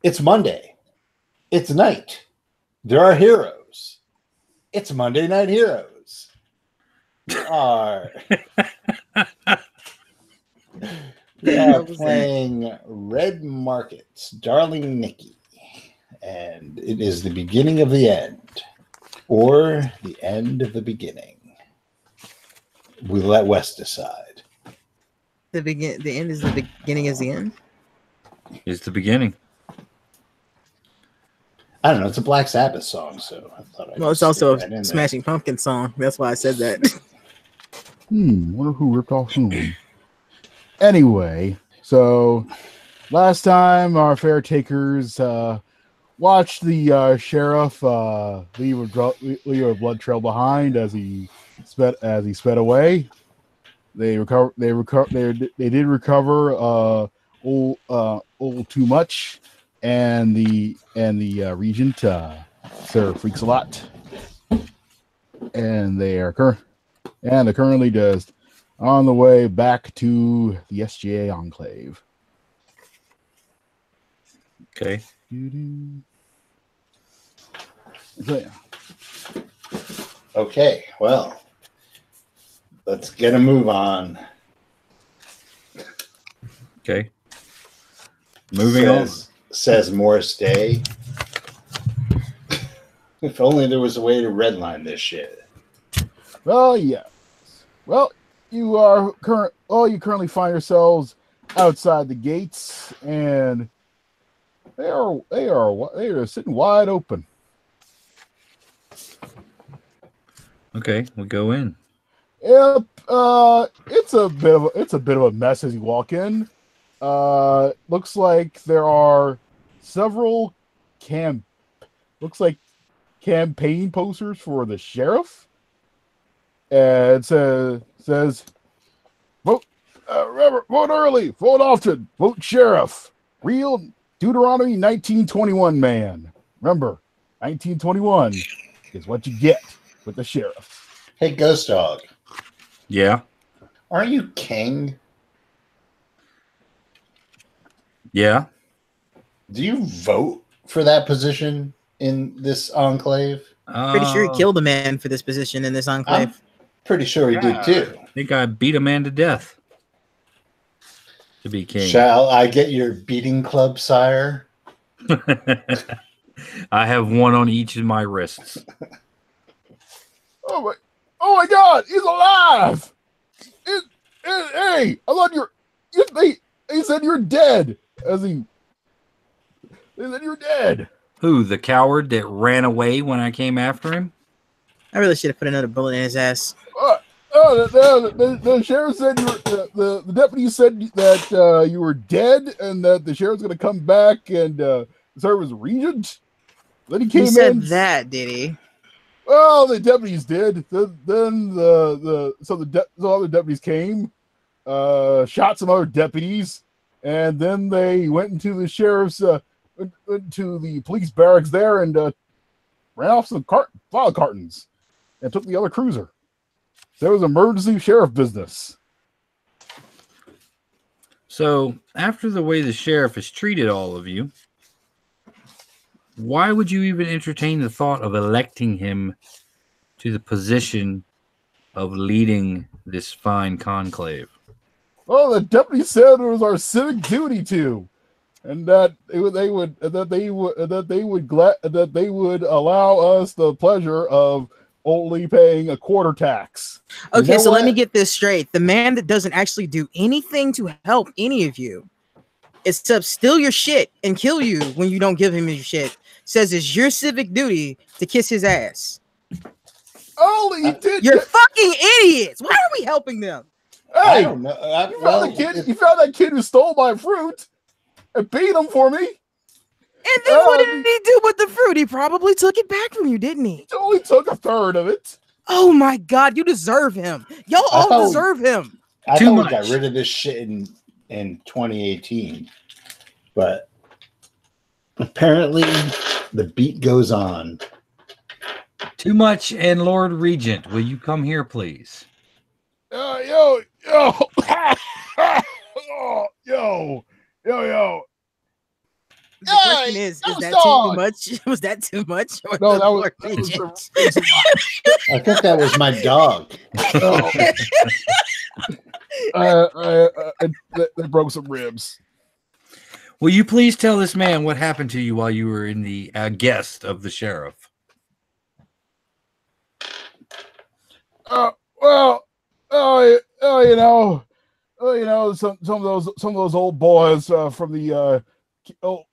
It's Monday. It's night. There are heroes. It's Monday Night Heroes. We are playing Red Market's Darling Nikki. And it is the beginning of the end. Or the end of the beginning. We let Wes decide. The end is the beginning is the end? It's the beginning. I don't know. It's a Black Sabbath song, so I thought Well, it's also a Smashing Pumpkin song. That's why I said that. Wonder who ripped off whom. Anyway, so last time our fare takers watched the sheriff leave a blood trail behind as he sped away. They did recover old too much, and the regent Sarah freaks a lot, and they're currently just on the way back to the SGA Enclave. Okay. So, yeah. Okay, well, let's get a move on. Okay. Moving on. Says Morris Day. If only there was a way to redline this shit. Well, yeah. Well, you currently find yourselves outside the gates, and they are sitting wide open. Okay, we'll go in. Yep. It's a bit of a mess as you walk in. Looks like there are several campaign posters for the sheriff. And it says, vote early, vote often, vote sheriff. Real Deuteronomy 1921 man. Remember, 1921 is what you get with the sheriff. Hey, Ghost Dog. Yeah. Aren't you king? Yeah. Do you vote for that position in this enclave? Pretty sure he killed a man for this position in this enclave. I'm pretty sure he did too. I think I beat a man to death to be king. Shall I get your beating club, sire? I have one on each of my wrists. Oh my God, he's alive! Hey, I thought he said you're dead. They said you're dead. Who, the coward that ran away when I came after him? I really should have put another bullet in his ass. The sheriff said the deputy said that you were dead and that the sheriff's going to come back and serve as regent. Then he came in. He said that, did he? Well, the deputies did. Then the other deputies came, shot some other deputies, and then they went into the sheriff's into the police barracks there and ran off some file cartons and took the other cruiser. So it was emergency sheriff business. So after the way the sheriff has treated all of you, why would you even entertain the thought of electing him to the position of leading this fine conclave? Well, the deputy said it was our civic duty to, and that they would allow us the pleasure of only paying a quarter tax. Okay, so let me get this straight. The man that doesn't actually do anything to help any of you, except steal your shit and kill you when you don't give him your shit, says it's your civic duty to kiss his ass. Oh, he did. You're fucking idiots. Why are we helping them? Hey, I don't know. You found that kid who stole my fruit and beat him for me. And then what did he do with the fruit? He probably took it back from you, didn't he? He only took a third of it. Oh my God, you deserve him. Y'all all deserve him. I thought we got rid of this shit in 2018, but apparently the beat goes on. Too much. And Lord Regent, will you come here, please? Yo. The question is that too much? Was that too much? Or No, that Lord was Regent? I think that was my dog. They broke some ribs. Will you please tell this man what happened to you while you were in the guest of the sheriff? Some of those old boys from the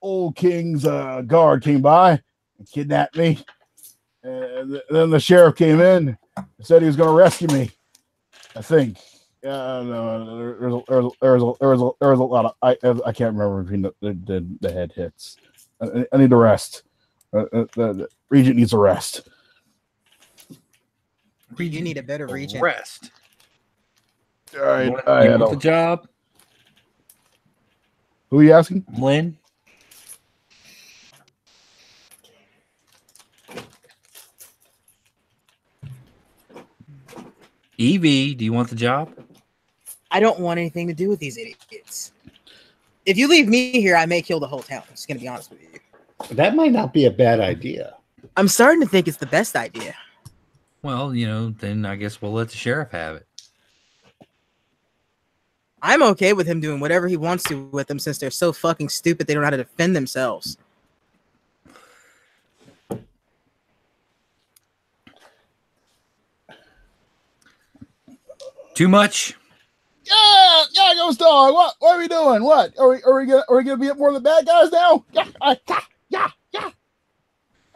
old king's guard came by and kidnapped me, and then the sheriff came in and said he was going to rescue me. I think. No, there's a lot of I can't remember between the head hits. I need to rest. The Regent needs a rest. You need a better Regent. Rest. All right, You want the job? Who are you asking? Lynn? Evie, do you want the job? I don't want anything to do with these idiots. If you leave me here, I may kill the whole town. I'm just gonna be honest with you. That might not be a bad idea. I'm starting to think it's the best idea. Well, then I guess we'll let the sheriff have it. I'm okay with him doing whatever he wants to with them since they're so fucking stupid they don't know how to defend themselves. Too much? Yeah, Ghost Dog. What are we doing? What are we gonna beat up more of the bad guys now? Yeah.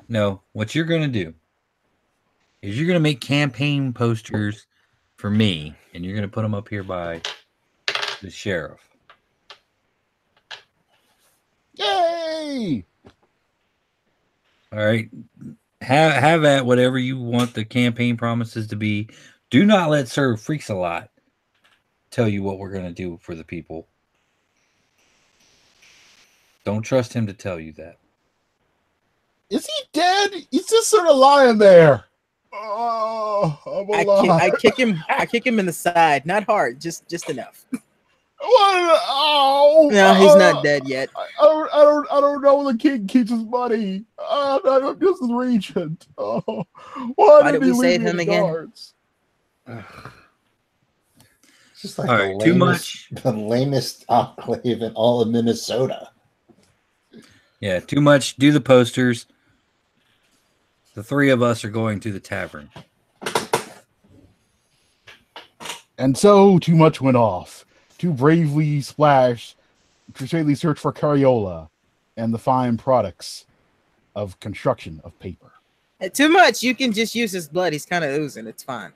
No, what you're gonna do is you're gonna make campaign posters for me, and you're gonna put them up here by the sheriff. Yay! All right, have at whatever you want the campaign promises to be. Do not let Sir Freaks-a-Lot tell you what we're going to do for the people. Don't trust him to tell you that. Is he dead? He's just sort of lying there. Oh, I'm alive. I kick him in the side, not hard, just enough. What? Oh, No, he's not dead yet. I don't know. The king keeps his money. I'm just his regent. Oh, why did we save him again? It's just like all right, too much. The lamest enclave in all of Minnesota. Yeah, too much. Do the posters. The three of us are going to the tavern. And so too much went off to bravely splash, to sadly search for Cariola and the fine products of construction of paper. Too much. You can just use his blood. He's kind of oozing. It's fine.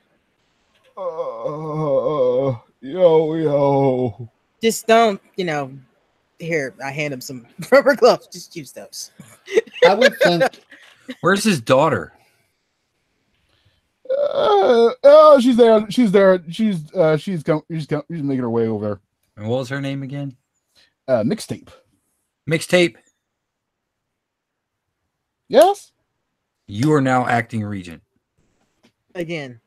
Yo. Just don't, here, I hand him some rubber gloves. Just use those. I would think. Where's his daughter? She's there. She's making her way over there. And what was her name again? Mixtape. Mixtape. Yes. You are now acting regent. Again.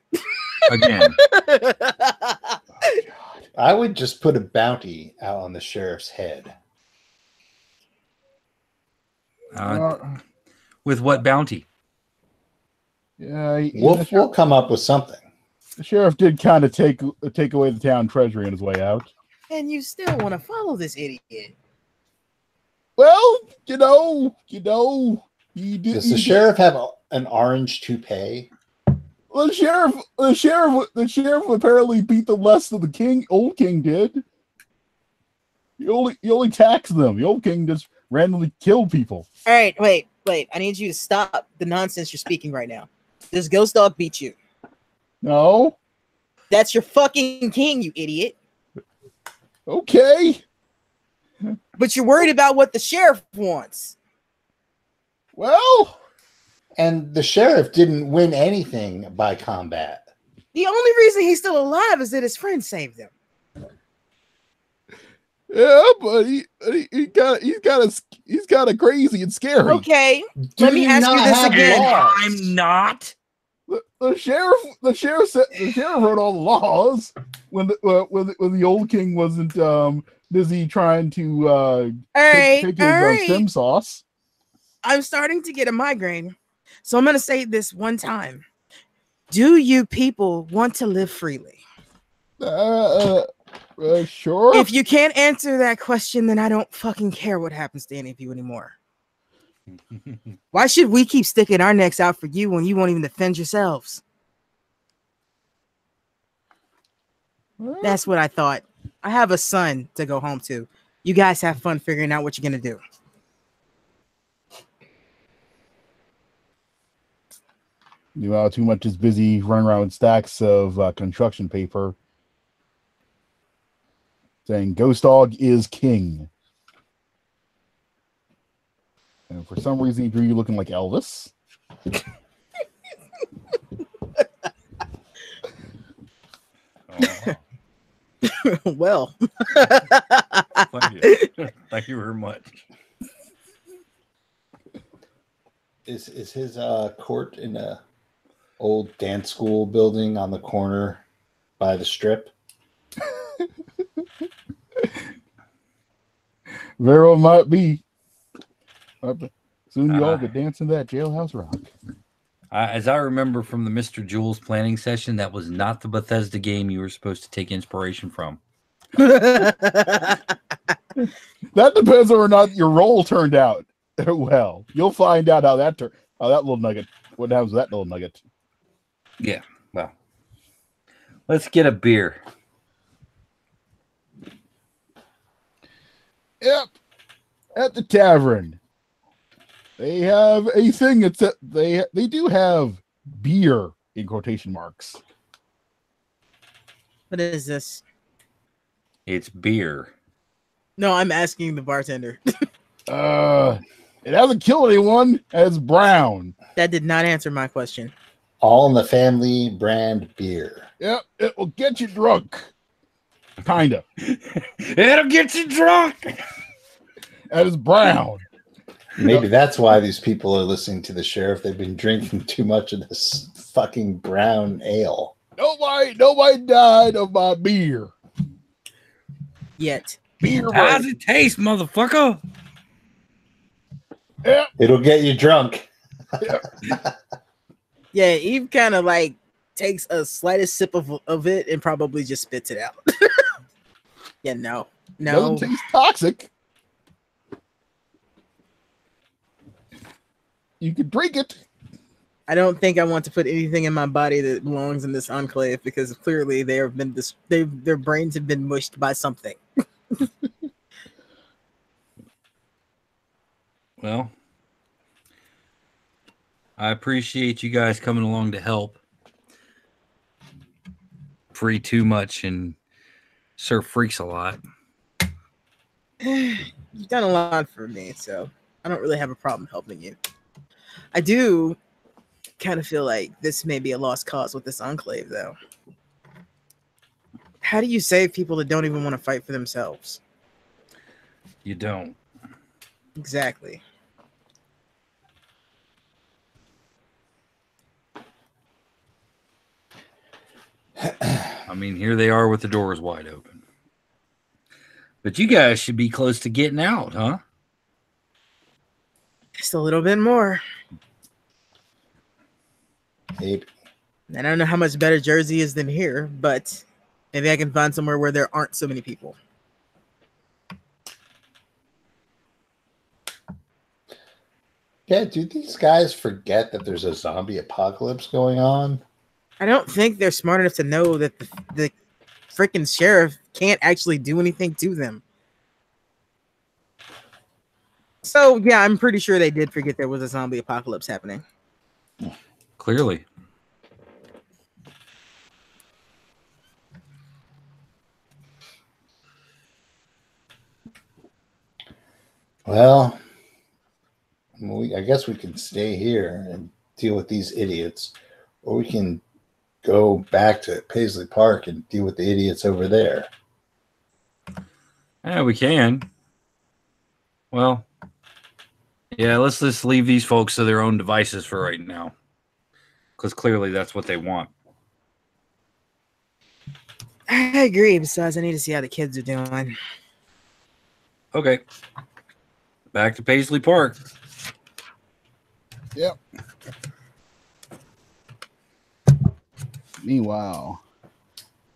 I would just put a bounty out on the sheriff's head. With what bounty? Yeah, We'll come up with something. The sheriff did kind of take away the town treasury on his way out. And you still want to follow this idiot? Well, he did. Does the sheriff have an orange toupee? Well, the sheriff apparently beat them less than the old king did. He only taxed them. The old king just randomly killed people. All right, wait. I need you to stop the nonsense you're speaking right now. Does Ghost Dog beat you? No. That's your fucking king, you idiot. Okay. But you're worried about what the sheriff wants. Well. And the sheriff didn't win anything by combat. The only reason he's still alive is that his friend saved him. Yeah, but he's kind of crazy and scary. Okay, let me ask you this again. I'm not. The sheriff wrote all the laws when the old king wasn't busy trying to All right, take all his right. stem sauce. I'm starting to get a migraine. So I'm going to say this one time. Do you people want to live freely? Sure. If you can't answer that question, then I don't fucking care what happens to any of you anymore. Why should we keep sticking our necks out for you when you won't even defend yourselves? That's what I thought. I have a son to go home to. You guys have fun figuring out what you're going to do. Meanwhile, Too Much is busy running around with stacks of construction paper saying Ghost Dog is king. And for some reason, he drew you looking like Elvis. Well. Thank you. Thank you very much. Is his court in a old dance school building on the corner by the strip? Very well might be. Soon you all be dancing that Jailhouse Rock. As I remember from the Mr. Jules planning session, that was not the Bethesda game you were supposed to take inspiration from. That depends on whether or not your role turned out well. You'll find out how that little nugget. What happens with that little nugget? Yeah, well, let's get a beer. Yep, at the tavern, they have a thing. It's that they do have beer in quotation marks. What is this? It's beer. No, I'm asking the bartender. It hasn't killed anyone. It's brown. That did not answer my question. All in the family brand beer. Yep, it will get you drunk. Kinda. It'll get you drunk. That is brown. Maybe that's why these people are listening to the sheriff. They've been drinking too much of this fucking brown ale. Nobody died of my beer. Yet. Beer. How's it taste, motherfucker? Yep. It'll get you drunk. Yeah, Eve kind of like takes a slightest sip of it and probably just spits it out. Yeah, no. Doesn't taste toxic. You can drink it. I don't think I want to put anything in my body that belongs in this enclave because clearly their brains have been mushed by something. Well, I appreciate you guys coming along to help free Too Much and serve freaks a lot. You've done a lot for me, so I don't really have a problem helping you. I do kind of feel like this may be a lost cause with this enclave, though. How do you save people that don't even want to fight for themselves? You don't. Exactly. I mean, here they are with the doors wide open. But you guys should be close to getting out, huh? Just a little bit more. Maybe. I don't know how much better Jersey is than here, but maybe I can find somewhere where there aren't so many people. Yeah, do these guys forget that there's a zombie apocalypse going on? I don't think they're smart enough to know that the freaking sheriff can't actually do anything to them. So, yeah, I'm pretty sure they did forget there was a zombie apocalypse happening. Clearly. Well, I guess we can stay here and deal with these idiots, or we can go back to Paisley Park and deal with the idiots over there. Yeah, we can. Well, yeah, let's just leave these folks to their own devices for right now. Because clearly that's what they want. I agree. Besides, I need to see how the kids are doing. Okay. Back to Paisley Park. Yep. Meanwhile,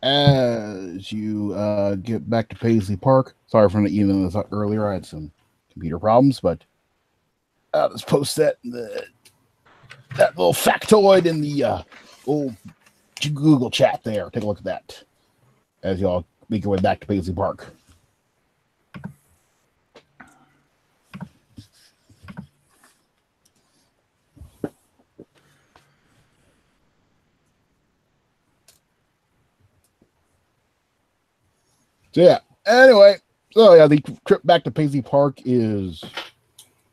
as you get back to Paisley Park, sorry for not emailing this out earlier. I had some computer problems, but I'll just post that in that little factoid in the old Google chat there. Take a look at that as y'all make your way back to Paisley Park. So yeah. Anyway, so yeah, the trip back to Paisley Park is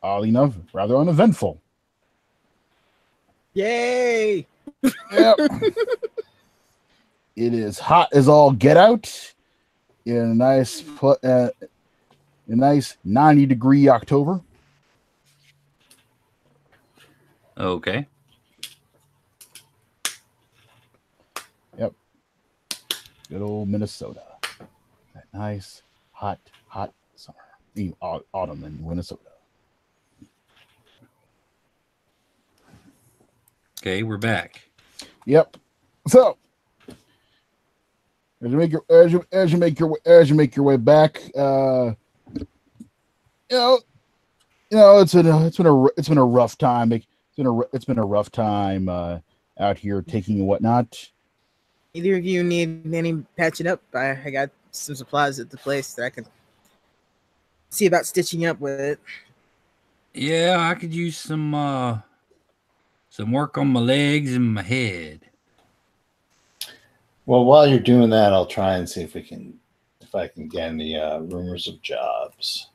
oddly enough rather uneventful. Yay! Yep. It is hot as all get out in a nice 90-degree October. Okay. Yep. Good old Minnesota. That nice, hot summer. Autumn in Minnesota. Okay, we're back. Yep. So as you make your way back, it's been a rough time. It's been a rough time out here taking and whatnot. Either of you need any patching up? I got some supplies at the place that I can see about stitching up with. Yeah, I could use some work on my legs and my head. Well, while you're doing that, I'll try and see if I can get any rumors of jobs.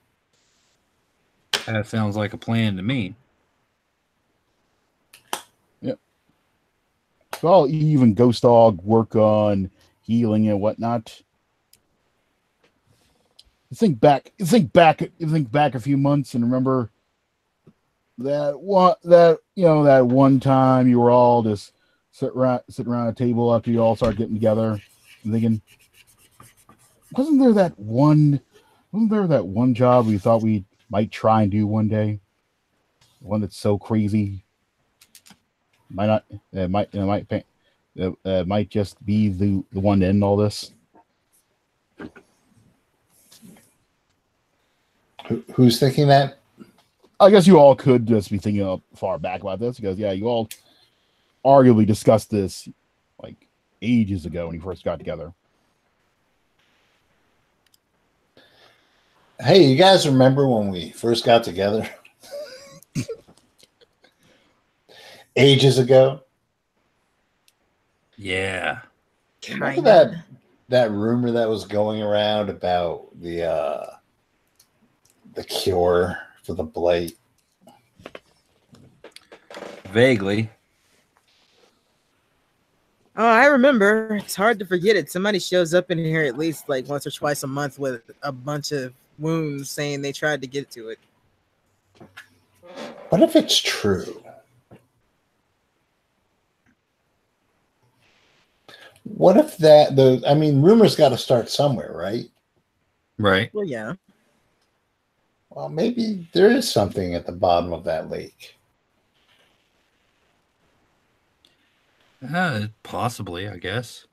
That sounds like a plan to me. Yep. So I'll even Ghost Dog work on healing and whatnot. You think back a few months and remember that one time you were all just sitting around a table after you all started getting together and thinking, wasn't there that one job we thought we might try and do one day? One that's so crazy. Might just be the one to end all this. Who's thinking that? I guess you all could just be thinking far back about this because you all arguably discussed this like ages ago when you first got together. Hey, you guys remember when we first got together? Ages ago? Yeah. Remember that rumor that was going around about the cure for the blight? Vaguely. Oh, I remember. It's hard to forget it. Somebody shows up in here at least like once or twice a month with a bunch of wounds saying they tried to get to it. What if it's true? What if rumors got to start somewhere, right? Right. Well, yeah. Well, maybe there is something at the bottom of that lake. Possibly, I guess.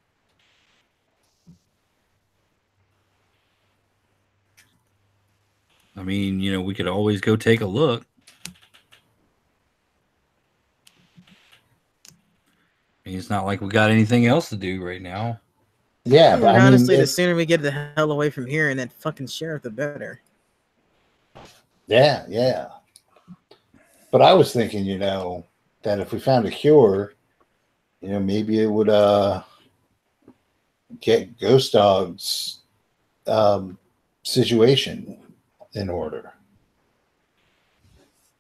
I mean, we could always go take a look. I mean, it's not like we got anything else to do right now. Yeah, but honestly, the sooner we get the hell away from here and that fucking sheriff, the better. Yeah. But I was thinking, that if we found a cure, maybe it would get Ghost Dog's situation in order.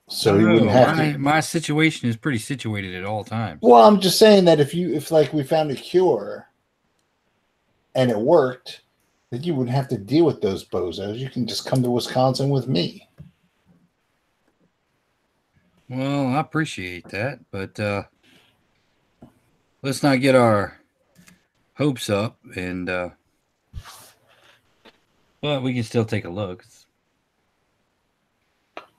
So he wouldn't have to. My situation is pretty situated at all times. Well, I'm just saying that if we found a cure and it worked, then you wouldn't have to deal with those bozos. You can just come to Wisconsin with me. Well, I appreciate that, but let's not get our hopes up, and but we can still take a look.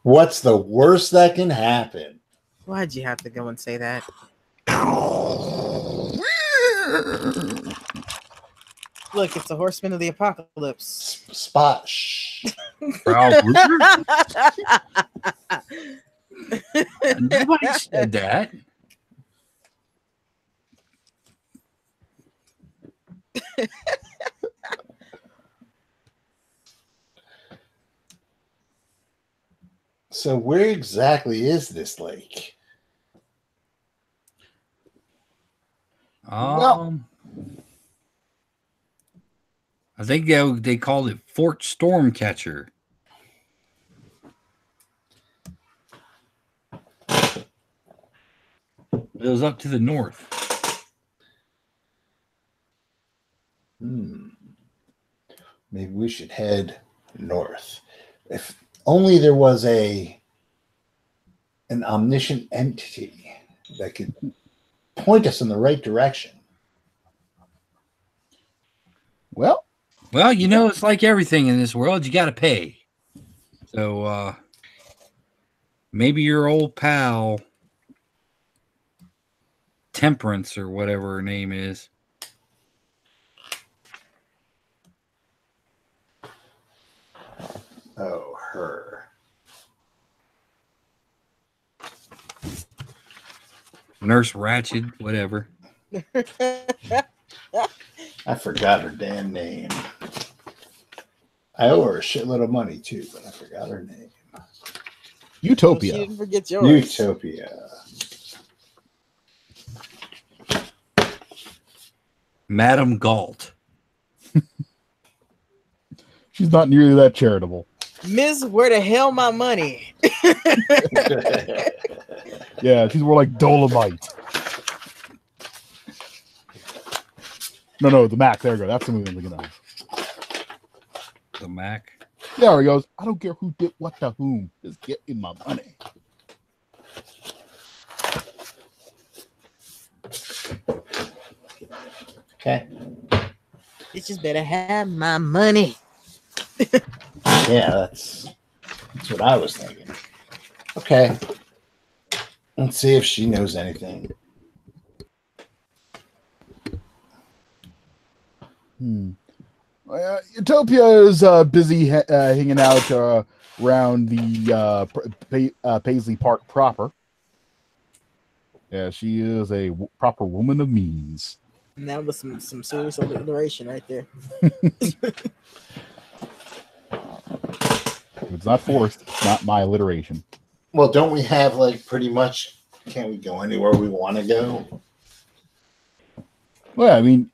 What's the worst that can happen? Why'd you have to go and say that? Look, it's the Horseman of the Apocalypse. Spot. Shh. Nobody said that. So where exactly is this lake? I think they called it Fort Stormcatcher. It was up to the north. Maybe we should head north. If only there was an omniscient entity that could point us in the right direction. Well, you know, it's like everything in this world. You got to pay. So maybe your old pal, Temperance or whatever her name is. Oh, her. Nurse Ratched, whatever. I forgot her damn name. I owe her a shitload of money too, but I forgot her name. Utopia. She didn't forget yours. Utopia. Madam Galt. She's not nearly that charitable. Miss, where the hell my money? Yeah, she's more like Dolomite. No, the Mac. There we go. That's the movie I'm thinking of. The Mac. There he goes. I don't care who did what to whom. Just get in my money. Okay. Bitches better have my money. Yeah, that's what I was thinking. Okay. Let's see if she knows anything. Utopia is busy hanging out around the Paisley Park proper. Yeah, she is a proper woman of means. And that was some serious alliteration right there. It's not forced. It's not my alliteration. Well, don't we have like pretty much? Can't we go anywhere we want to go? Well, I mean,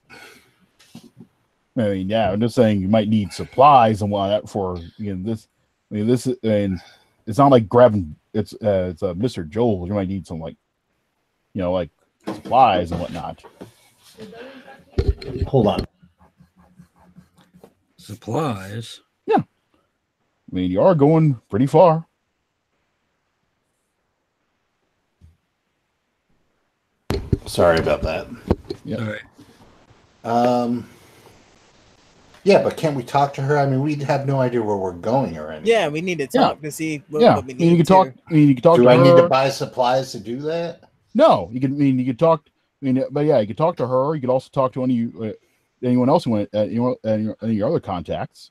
yeah. I'm just saying you might need supplies and whatnot for this. I mean, this and it's not like grabbing. It's Mr. Joel. You might need some like supplies and whatnot. Hold on. Supplies. Yeah. I mean, you are going pretty far. Sorry about that. Yeah. All right. Yeah, but can't we talk to her? I mean, we have no idea where we're going or anything. Yeah, we need to talk to see what we need. You can talk. You can talk. Do to I her. need to buy supplies to do that? No, you can. You can talk. But yeah, you can talk to her. You could also talk to anyone else who went. Any of your other contacts.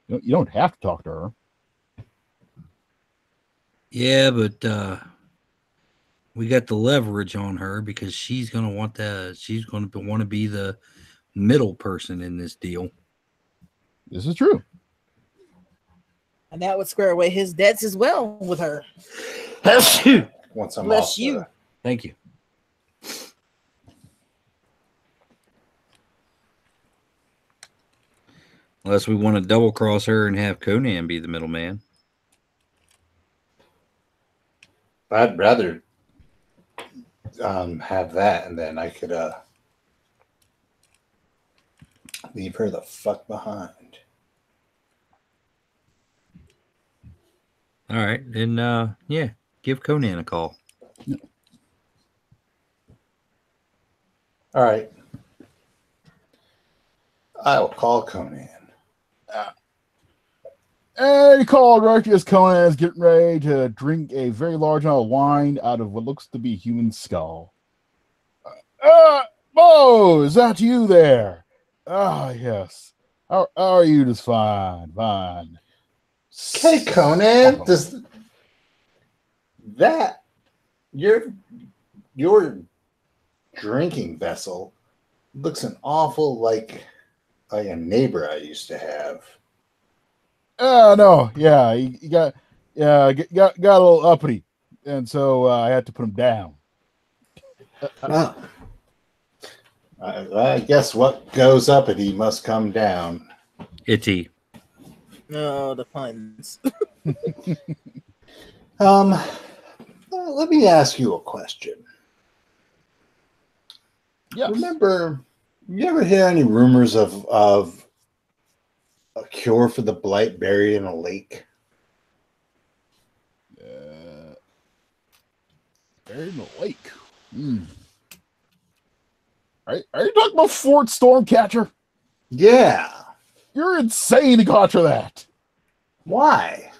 You don't have to talk to her. Yeah, but we got the leverage on her because she's gonna want she's gonna want to be the middle person in this deal. This is true. And that would square away his debts as well with her. Once I'm Bless off you. Thank you. Unless we want to double cross her and have Conan be the middleman. I'd rather have that, and then I could leave her the fuck behind. All right, then yeah, give Conan a call. Yeah. All right. I will call Conan. And he called right as Conan is getting ready to drink a very large amount of wine out of what looks to be a human skull. Mo, is that you there? Ah, yes. How are you? Just fine, fine. Okay, Conan, does that your drinking vessel looks an awful like a neighbor I used to have. No, yeah, he got got a little uppity, and so I had to put him down. Oh. I guess what goes up and he must come down. Itty. No, the puns. Let me ask you a question. Yes. Remember, you ever hear any rumors of a cure for the blight buried in a lake? Buried in a lake. Are you talking about Fort Stormcatcher? Yeah. You're insane to conjure that. Why?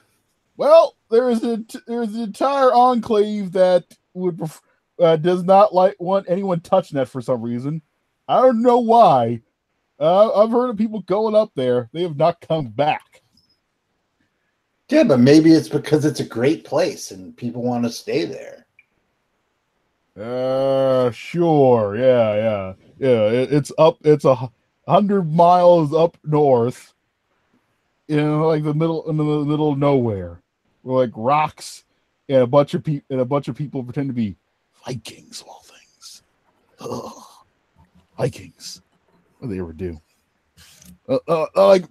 Well, there's an entire enclave that would does not want anyone touching that for some reason. I don't know why. I've heard of people going up there. They have not come back. Yeah, but maybe it's because it's a great place and people want to stay there. Sure. Yeah. It's 100 miles up north. Like in the middle of nowhere, where like rocks and a bunch of people pretend to be Vikings of all things. Ugh. Vikings. What do they ever do? Not like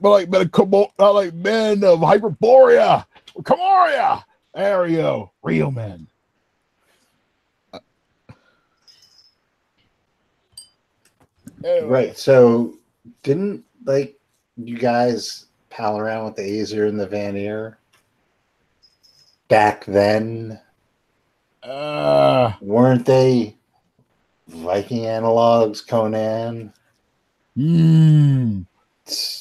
men of Hyperborea or Camoria. There you go. Real men. Anyway. Right. So didn't you guys pal around with the Aesir and the Vanir back then? Weren't they Viking analogs, Conan?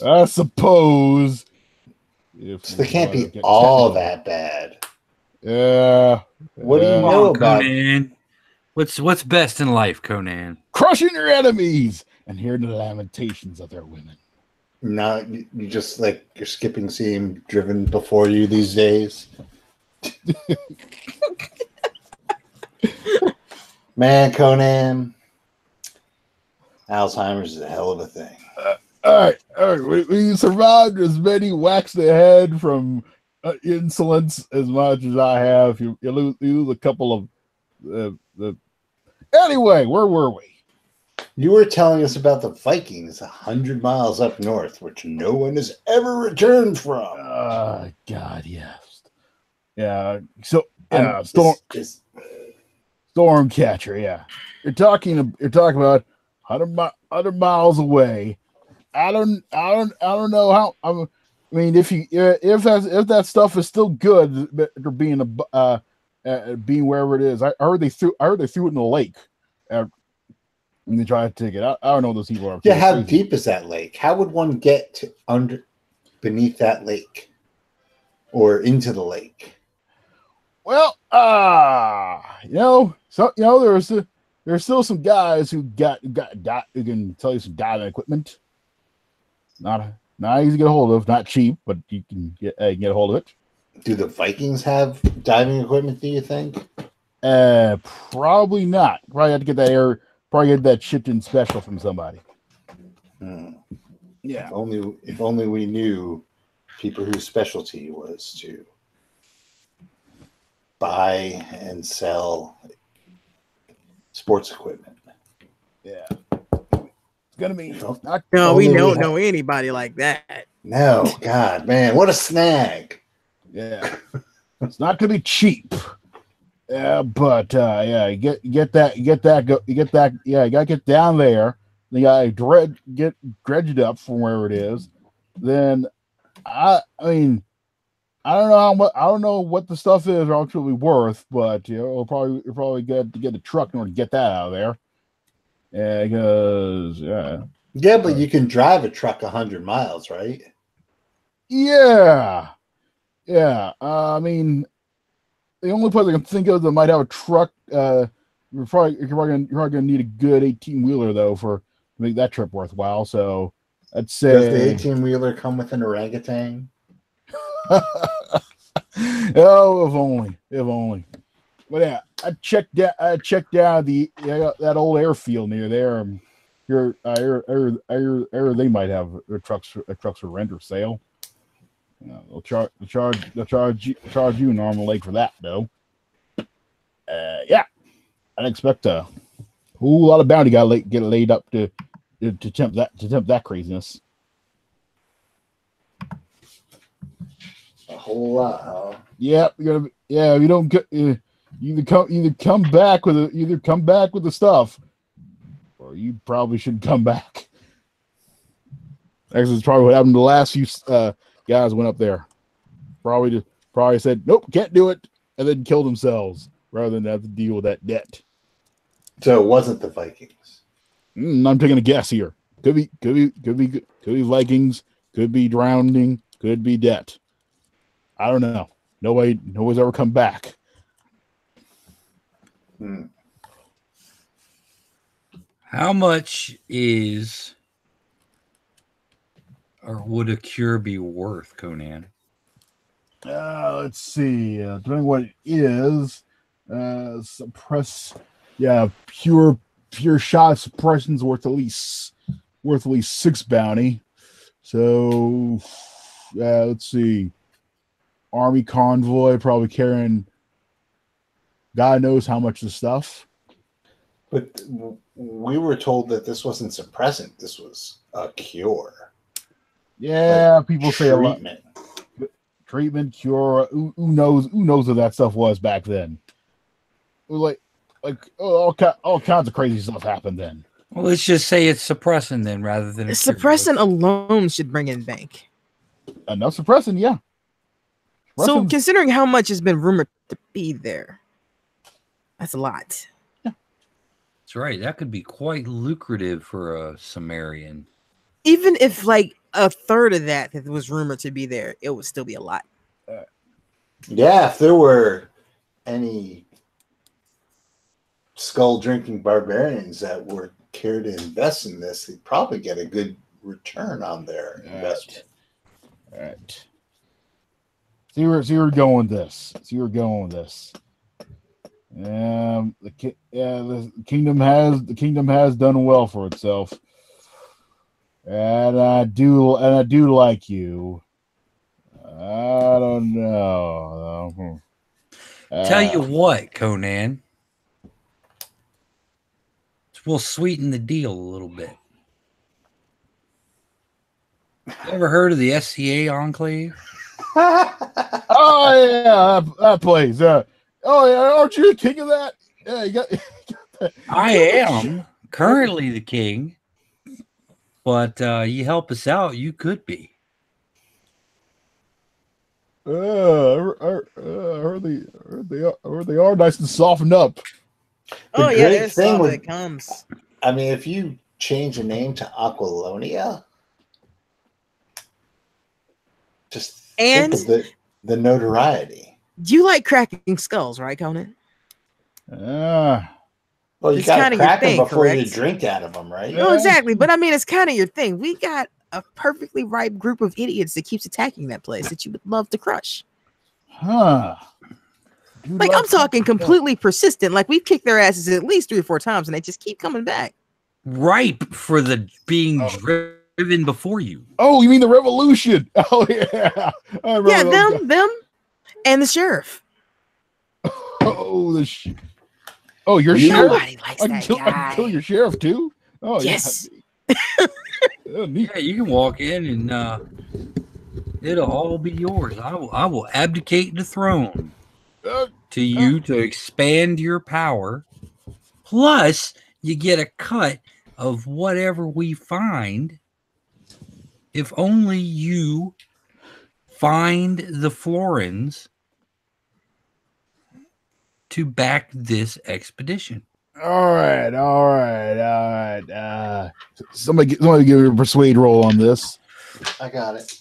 I suppose. So they can't be all that bad. Yeah. What do you know about Conan? What's best in life, Conan? Crushing your enemies and hearing the lamentations of their women. No, you just you're skipping scene driven before you these days. Man, Conan, Alzheimer's is a hell of a thing. All right. We survived as many whacks to the head from insolence as much as I have. You lose a couple of the. Anyway, where were we? You were telling us about the Vikings 100 miles up north, which no one has ever returned from. God, yes. Yeah. So, Stormcatcher. Yeah. You're talking about 100 miles away. I don't know how. I mean, if that stuff is still good, for being being wherever it is. I heard they threw it in the lake. And they try to take it. I don't know what those people are. Yeah, how deep is that lake? How would one get beneath that lake or into the lake? Well, there's still some guys who who can tell you some diving equipment. Not easy to get a hold of, not cheap, but you can get a hold of it. Do the Vikings have diving equipment, do you think? Probably not. Probably have to get that Probably get that shipped in special from somebody. Yeah. If only we knew people whose specialty was to buy and sell sports equipment. Yeah. It's gonna be no, we don't know anybody like that. No, God, man, what a snag. Yeah. It's not gonna be cheap. Yeah, but you get that. You gotta get down there. You gotta dredge it up from where it is. Then, I mean, I don't know how much. I don't know what the stuff is actually worth, but we'll probably get to get a truck in order to get that out of there. Yeah, because yeah, but you can drive a truck 100 miles, right? Yeah, Yeah, I mean, the only place I can think of that might have a truck, you're probably gonna need a good 18-wheeler though to make that trip worthwhile. So I'd say. Does the 18-wheeler come with an orangutan? Oh, if only. But yeah, I checked down that old airfield near there. Here, they might have their trucks for rent or sale. They'll charge you an arm and leg for that though. Yeah, I'd expect a whole lot of bounty get laid up to tempt that craziness. A whole lot, huh? Yeah, if you don't get either come back with the stuff, or you probably should come back. Actually, it's probably what happened to the last few guys went up there. Probably said nope, can't do it, and then killed themselves rather than have to deal with that debt. So it wasn't the Vikings. I'm taking a guess here. Could be Vikings. Could be drowning. Could be debt. I don't know. Nobody's ever come back. How much is or would a cure be worth, Conan? Let's see. Depending on what it is, suppress. Yeah, pure shot suppression's worth at least 6 bounty. So, let's see. Army convoy probably carrying God knows how much of stuff. But we were told that this wasn't suppressant. This was a cure. Yeah, like people say treatment. Treatment, cure. Who knows what that stuff was back then? It was all kinds of crazy stuff happened then. Well, let's just say it's suppressant then, rather than suppressant alone should bring in bank. Enough suppressant, yeah. So considering how much has been rumored to be there, that's a lot. Yeah. That's right. That could be quite lucrative for a Sumerian. Even if like a third of that was rumored to be there, it would still be a lot. Yeah, if there were any skull drinking barbarians that were care to invest in this, they'd probably get a good return on their investment. All right. See where you're going with this. The kingdom has done well for itself, and I do like you. I don't know. Tell you what, Conan, we'll sweeten the deal a little bit. You ever heard of the SCA Enclave? Oh yeah, that place. Oh yeah, aren't you the king of that? Yeah, you got that. I am currently the king, but you help us out, you could be. I heard they are nice and softened up. Oh yeah, there's stuff that comes. I mean, if you change the name to Aquilonia, just think of the notoriety. Do you like cracking skulls, right, Conan? Well, you gotta crack them before you drink out of them, right? No, exactly. But I mean, it's kind of your thing. We got a perfectly ripe group of idiots that keeps attacking that place that you would love to crush. Huh. Like I'm talking completely persistent. Like we've kicked their asses at least 3 or 4 times, and they just keep coming back. Ripe for the being driven before you. Oh, you mean the revolution? Oh yeah. Yeah, them, and the sheriff. Oh, your sheriff. Nobody likes that guy. I can kill your sheriff too. Oh yes. Yeah, you can walk in and it'll all be yours. I will abdicate the throne to you to expand your power. Plus, you get a cut of whatever we find. If only you find the florins to back this expedition. All right. Somebody give me a persuade roll on this. I got it.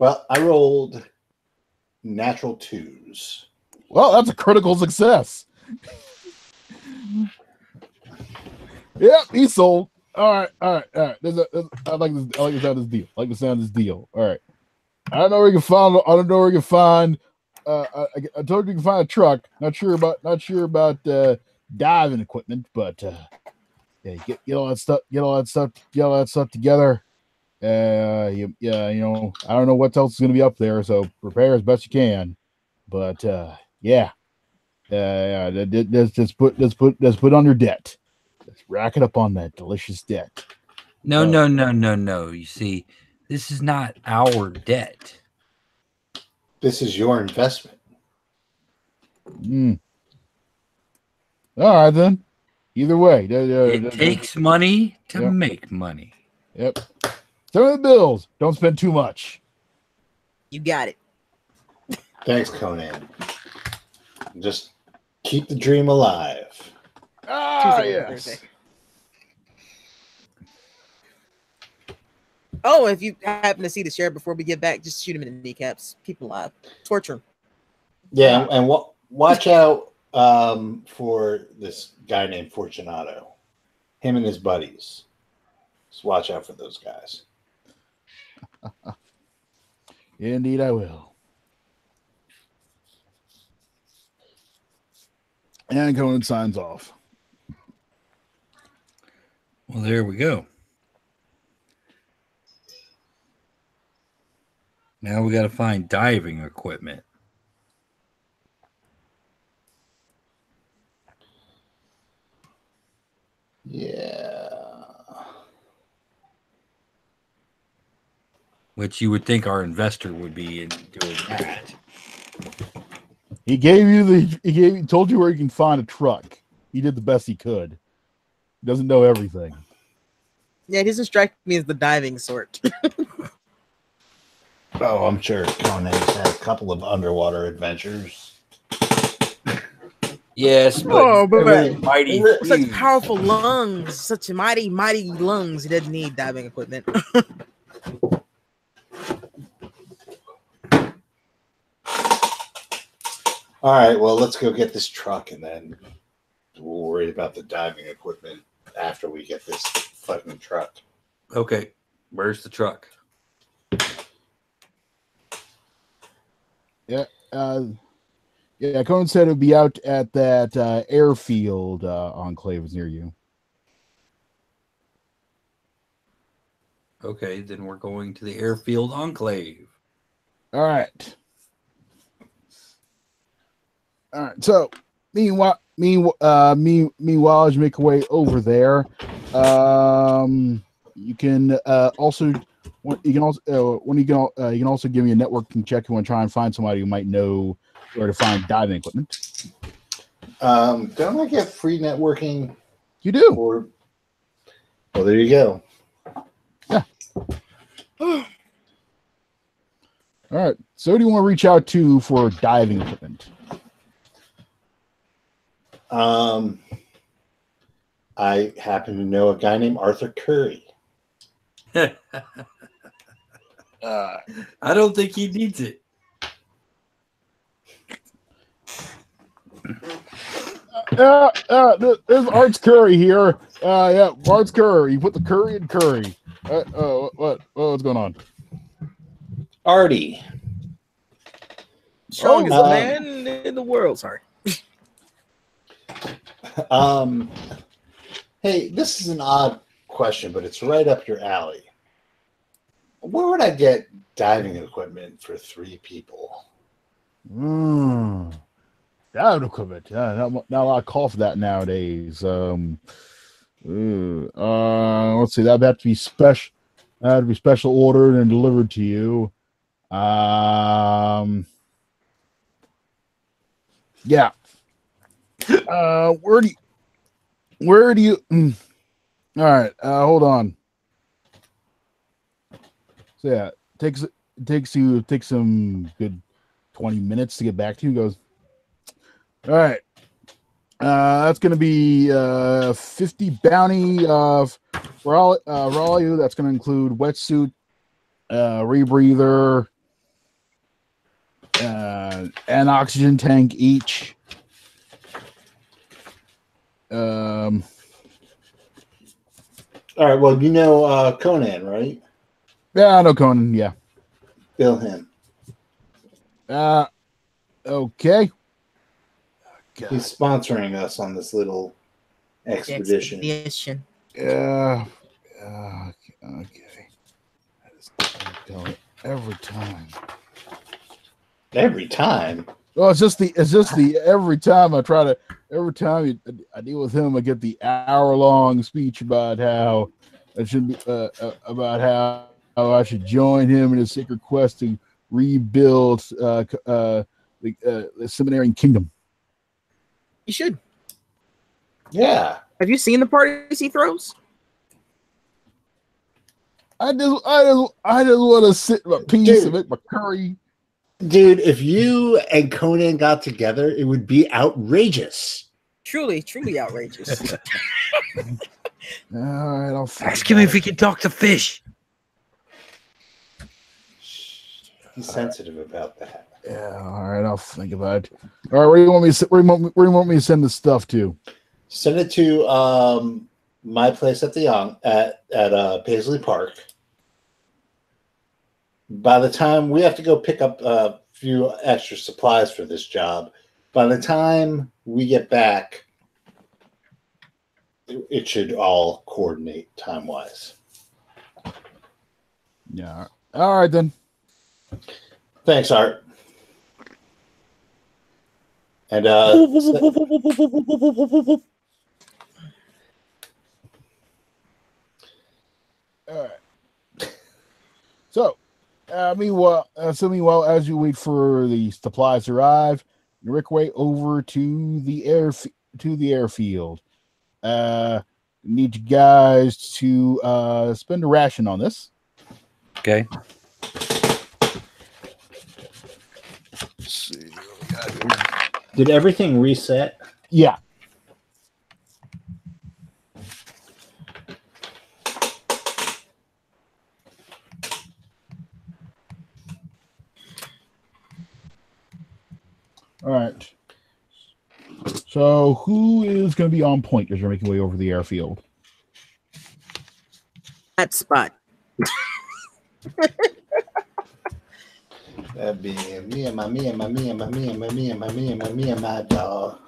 Well, I rolled natural 2s. Well, that's a critical success. Yep, he sold. All right. I like this. I like the sound of this deal. All right. I don't know where you can find. I told you can find a truck. Not sure about diving equipment, but yeah, get all that stuff together. I don't know what else is going to be up there, so prepare as best you can. But just put on your debt. Let's rack it up on that delicious debt. No. You see, this is not our debt. This is your investment. All right, then. Either way. It takes money to make money. Yep. Some of the bills. Don't spend too much. You got it. Thanks, Conan. Just keep the dream alive. Tuesday. Oh, if you happen to see the sheriff before we get back, just shoot him in the kneecaps. Keep him alive. Torture him. Yeah, and watch out for this guy named Fortunato. Him and his buddies. Just watch out for those guys. Indeed, I will. And Conan signs off. Well, there we go. Now we got to find diving equipment. Yeah. Which you would think our investor would be in doing that. He told you where you can find a truck. He did the best he could. He doesn't know everything. Yeah, he doesn't strike me as the diving sort. Oh, I'm sure Conan's had a couple of underwater adventures. Yes, but mighty such powerful lungs, such mighty lungs. He doesn't need diving equipment. All right, well, let's go get this truck, and then we'll worry about the diving equipment after we get this fucking truck. Okay, where's the truck? Yeah, Conan said it would be out at that airfield enclave near you. Okay, then we're going to the airfield enclave. All right. So meanwhile, as you make your way over there, you can also give me a networking check. You want to try and find somebody who might know where to find diving equipment. Don't I get free networking? You do. Well, there you go. Yeah. All right. So who do you want to reach out to for diving equipment? I happen to know a guy named Arthur Curry. I don't think he needs it. There's Arts Curry here. Arts Curry. You put the curry in curry. What's going on? Artie. Strongest man in the world. Sorry. Hey, this is an odd question, but it's right up your alley. Where would I get diving equipment for 3 people? Diving equipment. Not a lot of call for that nowadays. Let's see. That'd have to be special. That'd be special ordered and delivered to you. Yeah. Where do you all right, hold on. So yeah, it takes some good 20 minutes to get back to you. He goes, all right. That's gonna be 50 bounty for all you. That's gonna include wetsuit, rebreather, an oxygen tank each. All right. Well, you know Conan, right? Yeah, I know Conan. Yeah. Bill him. Okay. He's sponsoring us on this little expedition. Yeah. Okay. I just tell it every time. Every time. Well, it's just the every time I deal with him, I get the hour-long speech about how I should be about how I should join him in his sacred quest to rebuild the Seminarian kingdom. You should. Yeah. Have you seen the parties he throws? I just want to sit in a piece and make my curry. Dude, if you and Conan got together, it would be outrageous. Truly outrageous. All right, I'll ask him if he can talk to fish. He's sensitive about that. Yeah, all right, I'll think about it. All right, where do you want me to send this stuff to? Send it to my place at at Paisley Park. By the time we have to go pick up a few extra supplies for this job, by the time we get back, it should all coordinate time-wise. Yeah. All right, then. Thanks, Art. And all right. So, meanwhile, as you wait for the supplies to arrive, you make your way over to the airfield. Need you guys to spend a ration on this. Okay. Let's see what we got here. did everything reset? Yeah. All right. So who is going to be on point as you're making your way over the airfield? That spot. That'd be me and my dog.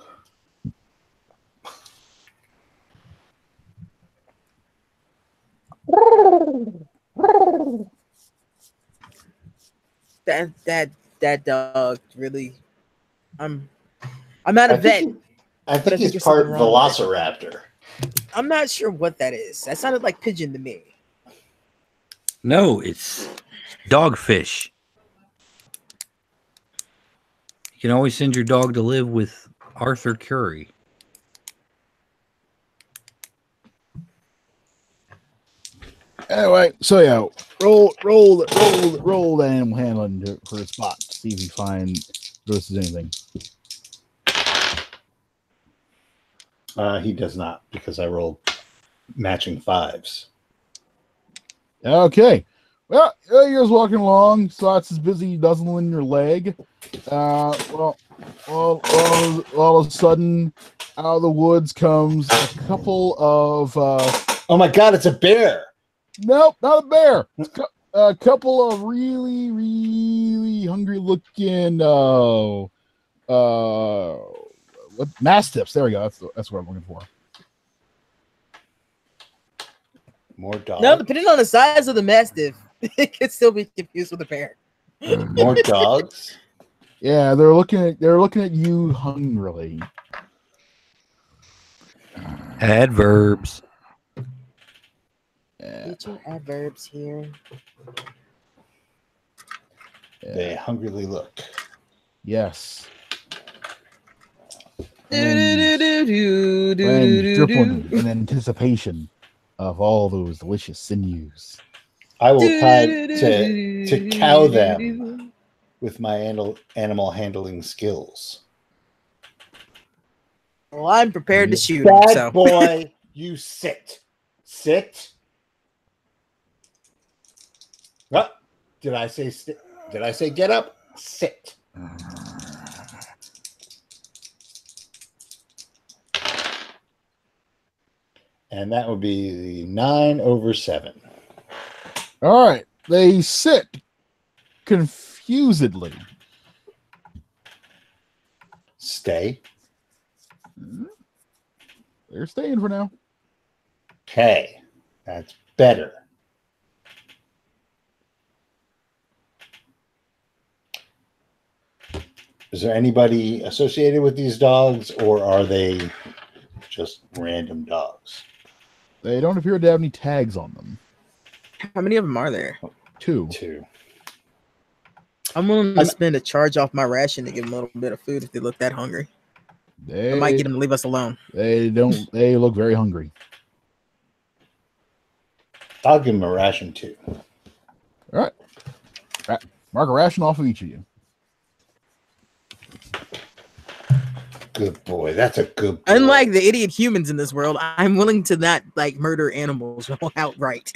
That dog really. I'm not a vet. I think he's part Velociraptor. I'm not sure what that is. That sounded like pigeon to me. No, it's dogfish. You can always send your dog to live with Arthur Curry. Anyway, so yeah, roll the animal handling for a spot. See if you notices anything. He does not, because I rolled matching 5s. Okay. Well, you're just walking along. Slots is busy nuzzling your leg. All of a sudden, out of the woods comes a couple of. Oh my God! It's a bear. Nope, not a bear. It's a couple of really, really hungry-looking. Mastiffs. There we go. That's what I'm looking for. More dogs. No, depending on the size of the mastiff, it could still be confused with a bear. More dogs. Yeah, they're looking at you hungrily. Adverbs. Get your adverbs here. They hungrily look. Yes. Dripping in anticipation of all those delicious sinews. I will try to cow them with my animal handling skills. Well, I'm prepared to shoot. Bad So. boy, you sit. Sit. What? Did I say get up? Sit. And that would be the 9/7. All right. They sit confusedly. Stay. They're staying for now. Okay. That's better. Is there anybody associated with these dogs, or are they just random dogs? They don't appear to have any tags on them. How many of them are there? 2. I'm willing to spend a charge off my ration to give them a little bit of food if they look that hungry. I might get them to leave us alone. They don't. They look very hungry. I'll give them a ration too. All right. Mark a ration off of each of you. Good boy. That's a good boy. Unlike the idiot humans in this world, I'm willing to not like murder animals outright.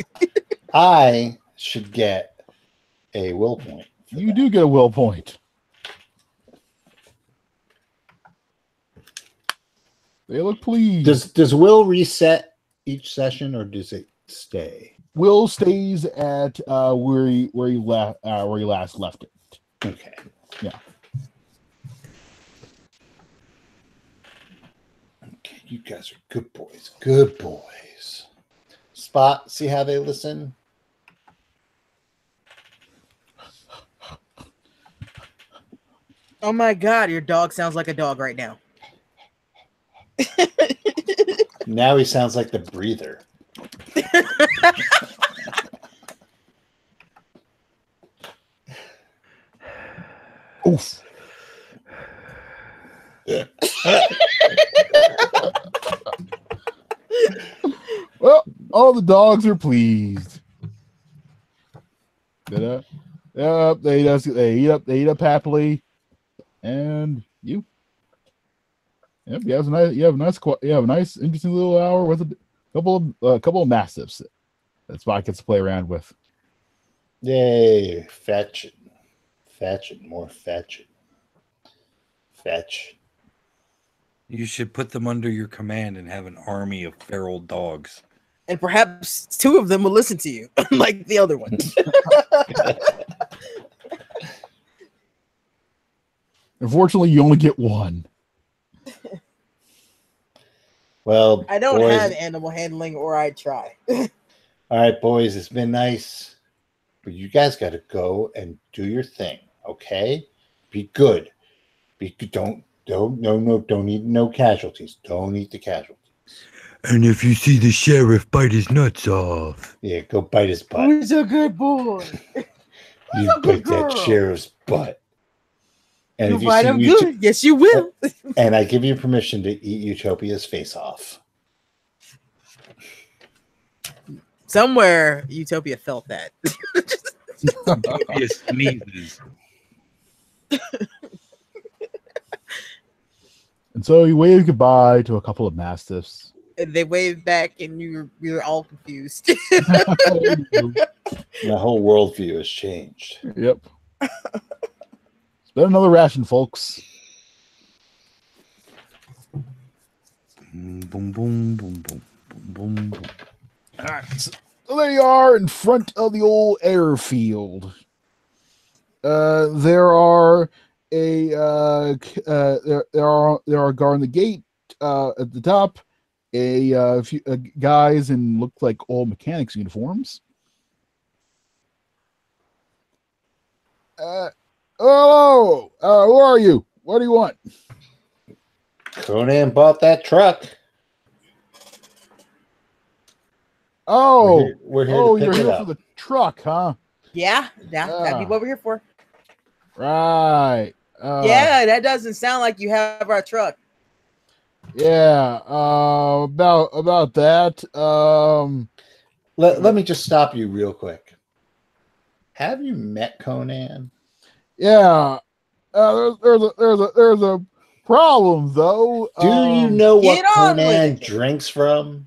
I should get a will point. You do get a will point. They look pleased. Does will reset each session, or does it stay? Will stays at where he last left it. Okay. Yeah. Okay, you guys are good boys. Good boys. Spot, see how they listen? Oh my god, your dog sounds like a dog right now. Now he sounds like the breather. Oof. Well, all the dogs are pleased. Yep, they eat up happily, and you. Yep, you have a nice, interesting little hour with a couple of mastiffs that Spot gets to play around with. Yay! Fetch it, more fetch it. Fetch. You should put them under your command and have an army of feral dogs. And perhaps 2 of them will listen to you, unlike the other ones. Unfortunately, you only get 1. Well, I don't boys, have animal handling, or I'd try. all right, boys, it's been nice, but you guys got to go and do your thing, okay? Be good. Don't eat no casualties. Don't eat the casualties. And if you see the sheriff, bite his nuts off. Yeah, go bite his butt. He's a good boy. You bite that sheriff's butt. And if you bite see him good. Yes, you will. And I give you permission to eat Utopia's face off. Somewhere Utopia felt that. Utopia sneezes. And so he waved goodbye to a couple of mastiffs. And they waved back, and you're all confused. The whole worldview has changed. Yep. It's been another ration, folks. Boom, boom, boom, boom, boom, boom, boom. All right. So there you are in front of the old airfield. There are guarding the gate at the top. A few guys in look like old mechanics uniforms. Hello. Who are you? What do you want? Conan bought that truck. Oh, we're here you're to pick it here up. for the truck, huh? Yeah, that'd be what we're here for. Right. Yeah, that doesn't sound like you have our truck. Yeah. About that. Let me just stop you real quick. Have you met Conan? Yeah. There's a problem though. Do you know what Get on with Conan it. drinks from?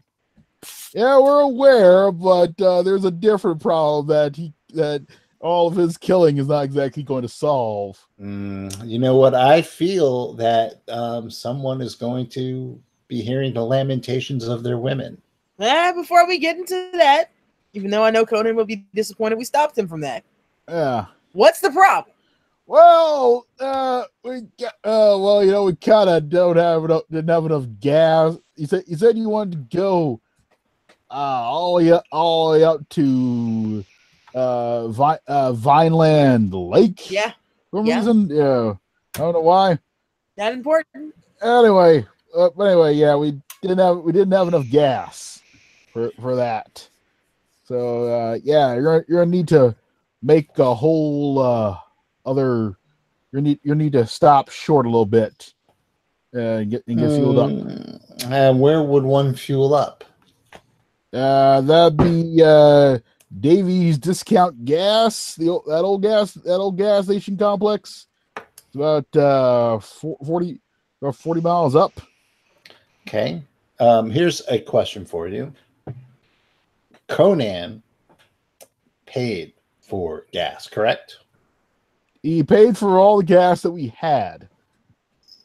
Yeah, we're aware, but there's a different problem that all of his killing is not exactly going to solve. You know what? I feel that someone is going to be hearing the lamentations of their women. Before we get into that, even though I know Conan will be disappointed, we stopped him from that. Yeah. What's the problem? Well, we kind of didn't have enough gas. You said you wanted to go all the way up to Vineland Lake. Yeah. For some reason, yeah, I don't know why. Not important. Anyway, yeah, we didn't have enough gas for that. So yeah, you're gonna need to make a whole other. You need to stop short a little bit and get fueled up. And where would one fuel up? That'd be Davies Discount Gas, that old gas station complex. It's about 40 miles up. Okay. Here's a question for you. Conan paid for gas, correct? He paid for all the gas that we had.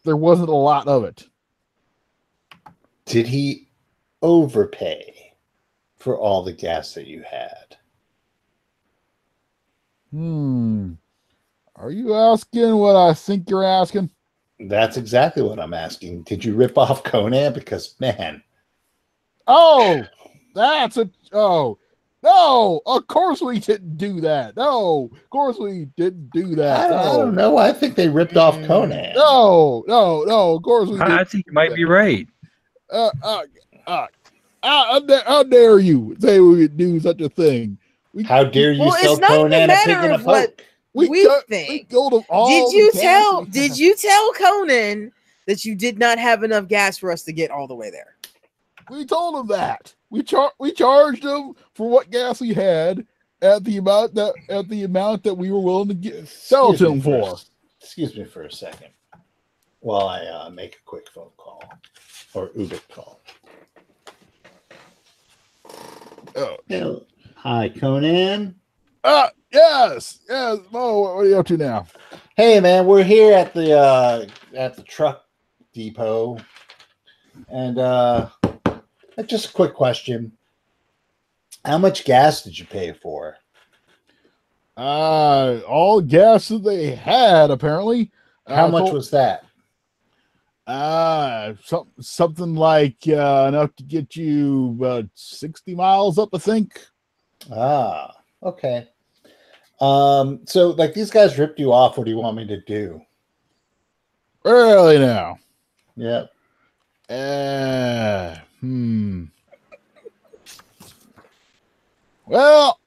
There wasn't a lot of it. Did he overpay for all the gas that you had? Are you asking what I think you're asking? That's exactly what I'm asking. Did you rip off Conan? Because, man. Oh, no, of course we didn't do that. No, of course we didn't do that. I don't know. I think they ripped off Conan. No, of course we didn't. I think you might be right. How dare you say we would do such a thing? How dare you sell Conan a pig in a poke? We think. Did you tell Conan that you did not have enough gas for us to get all the way there? We told him that. We charged him for what gas we had at the amount that we were willing to sell to him for. Excuse me for a second while I make a quick phone call or Uber call. Oh. Hi, Conan. Yes. Mo, what are you up to now? Hey, man, we're here at the truck depot, and just a quick question: how much gas did you pay for? All the gas that they had, apparently. How much was that? Something like enough to get you about 60 miles up, I think. Ah, okay. So like these guys ripped you off. What do you want me to do? Really now? Yeah. Well,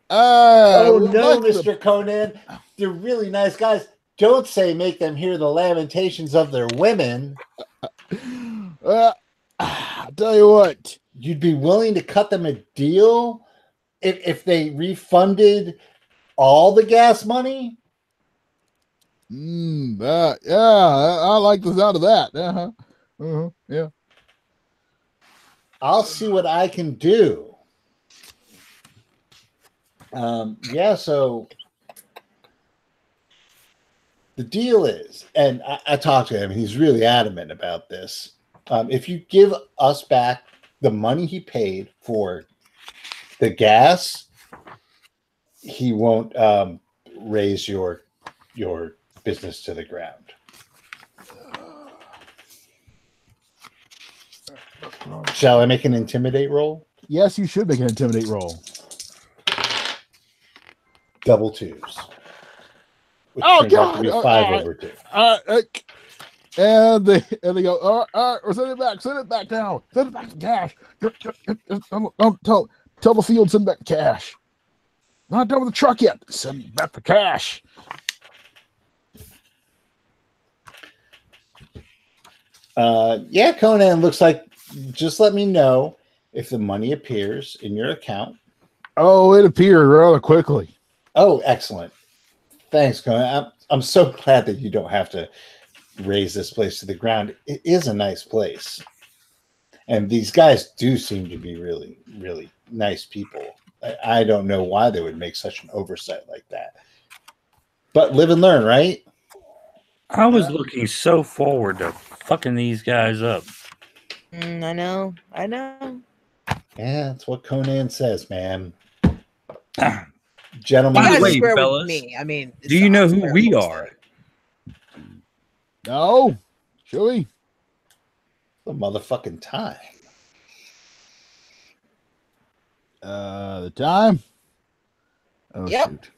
oh no, Mr. Conan, they're really nice guys. Don't say make them hear the lamentations of their women. I'll tell you what. You'd be willing to cut them a deal if they refunded all the gas money? Yeah, I like the sound of that. Yeah. I'll see what I can do. So the deal is, and I talked to him, and he's really adamant about this. If you give us back the money he paid for the gas, he won't raise your business to the ground. Shall I make an intimidate roll? Yes, you should make an intimidate roll. Double twos. Oh God! 5/2. And they go, all right, or send it back now. Send it back to cash. Don't tell the field, send back cash. Not done with the truck yet. Send back the cash. Conan, looks like just let me know if the money appears in your account. Oh, it appeared rather quickly. Oh, excellent. Thanks, Conan. I'm so glad that you don't have to raise this place to the ground. It is a nice place. And these guys do seem to be really, really nice people. I don't know why they would make such an oversight like that. But live and learn, right? I was looking so forward to fucking these guys up. I know. Yeah, that's what Conan says, man. By Gentlemen, the You guys way, square with fellas, me. I mean, do you know who we are? No, should we? the motherfucking time. The time. Oh Yep. shoot!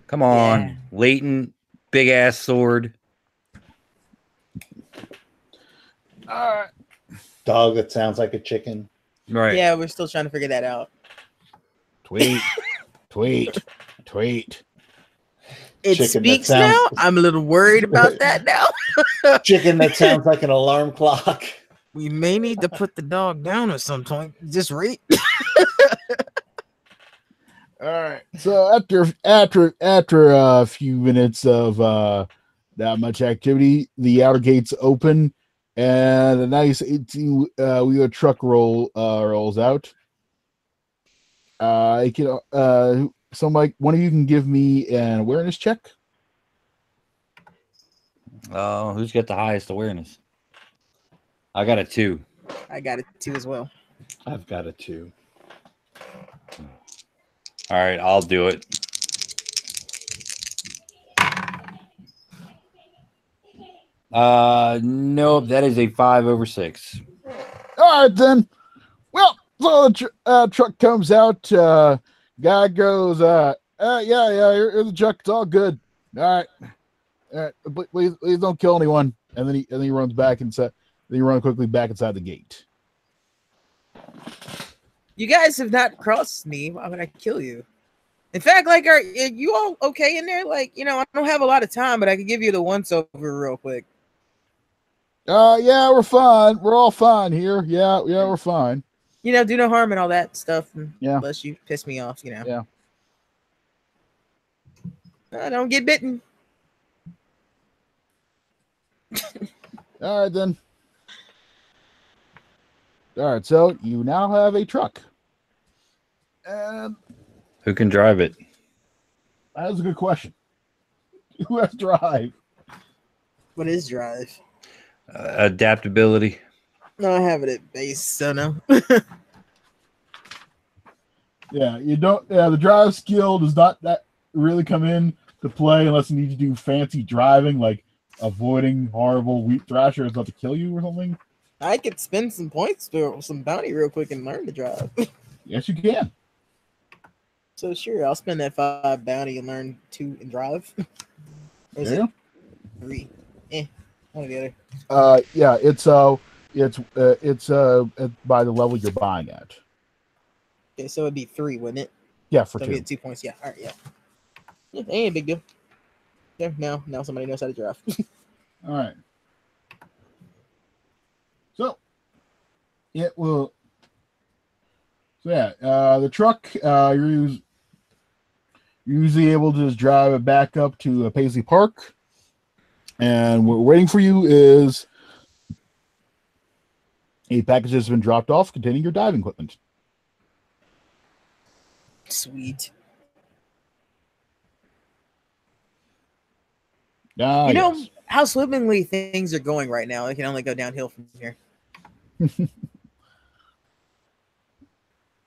Come on, Yeah. Leighton, big ass sword. All right. Dog that sounds like a chicken. Right. Yeah, we're still trying to figure that out. Tweet, tweet, tweet. It Chicken that speaks sounds- now. I'm a little worried about that now. Chicken that sounds like an alarm clock. We may need to put the dog down at some point. Just read. All right. So after a few minutes of that much activity, the outer gates open, and a nice 18-wheeler truck rolls out. I can so Mike, one of you can give me an awareness check. Who's got the highest awareness? I got a 2. I got it too as well. I've got it too. All right, I'll do it. Nope, that is a 5 over 6. All right then. Well, so the truck comes out. Guy goes, yeah, here's the truck. It's all good. All right. Please don't kill anyone. And then he runs back inside. Then he runs quickly back inside the gate. You guys have not crossed me. Why would I kill you? In fact, like, are you all okay in there? Like, I don't have a lot of time, but I could give you the once over real quick. Yeah, we're fine. We're all fine here. Yeah, we're fine. Do no harm and all that stuff. Yeah. Unless you piss me off, Yeah. Don't get bitten. All right then. All right, so you now have a truck. And Who can drive it? that's a good question. Who has drive? What is drive? Adaptability. No, I have it at base, so no. Yeah, you don't. Yeah, the drive skill does not that really come in to play unless you need to do fancy driving, like avoiding horrible wheat thrashers about to kill you or something. I could spend some points for some bounty real quick and learn to drive. Yes, you can. So sure, I'll spend that 5 bounty and learn 2 and drive. Or is Yeah. it 3? One or the other. Yeah, it's by the level you're buying at. Okay, so it'd be 3, wouldn't it? Yeah, for So I 2. get 2 points. Yeah, all right, yeah. Ain't a big deal. There, now somebody knows how to drive. All right. So it will. So yeah, the truck you're usually able to just drive it back up to Paisley Park, and what we're waiting for you is a package that's been dropped off containing your diving equipment. Sweet. You know how swimmingly things are going right now. It can only go downhill from here.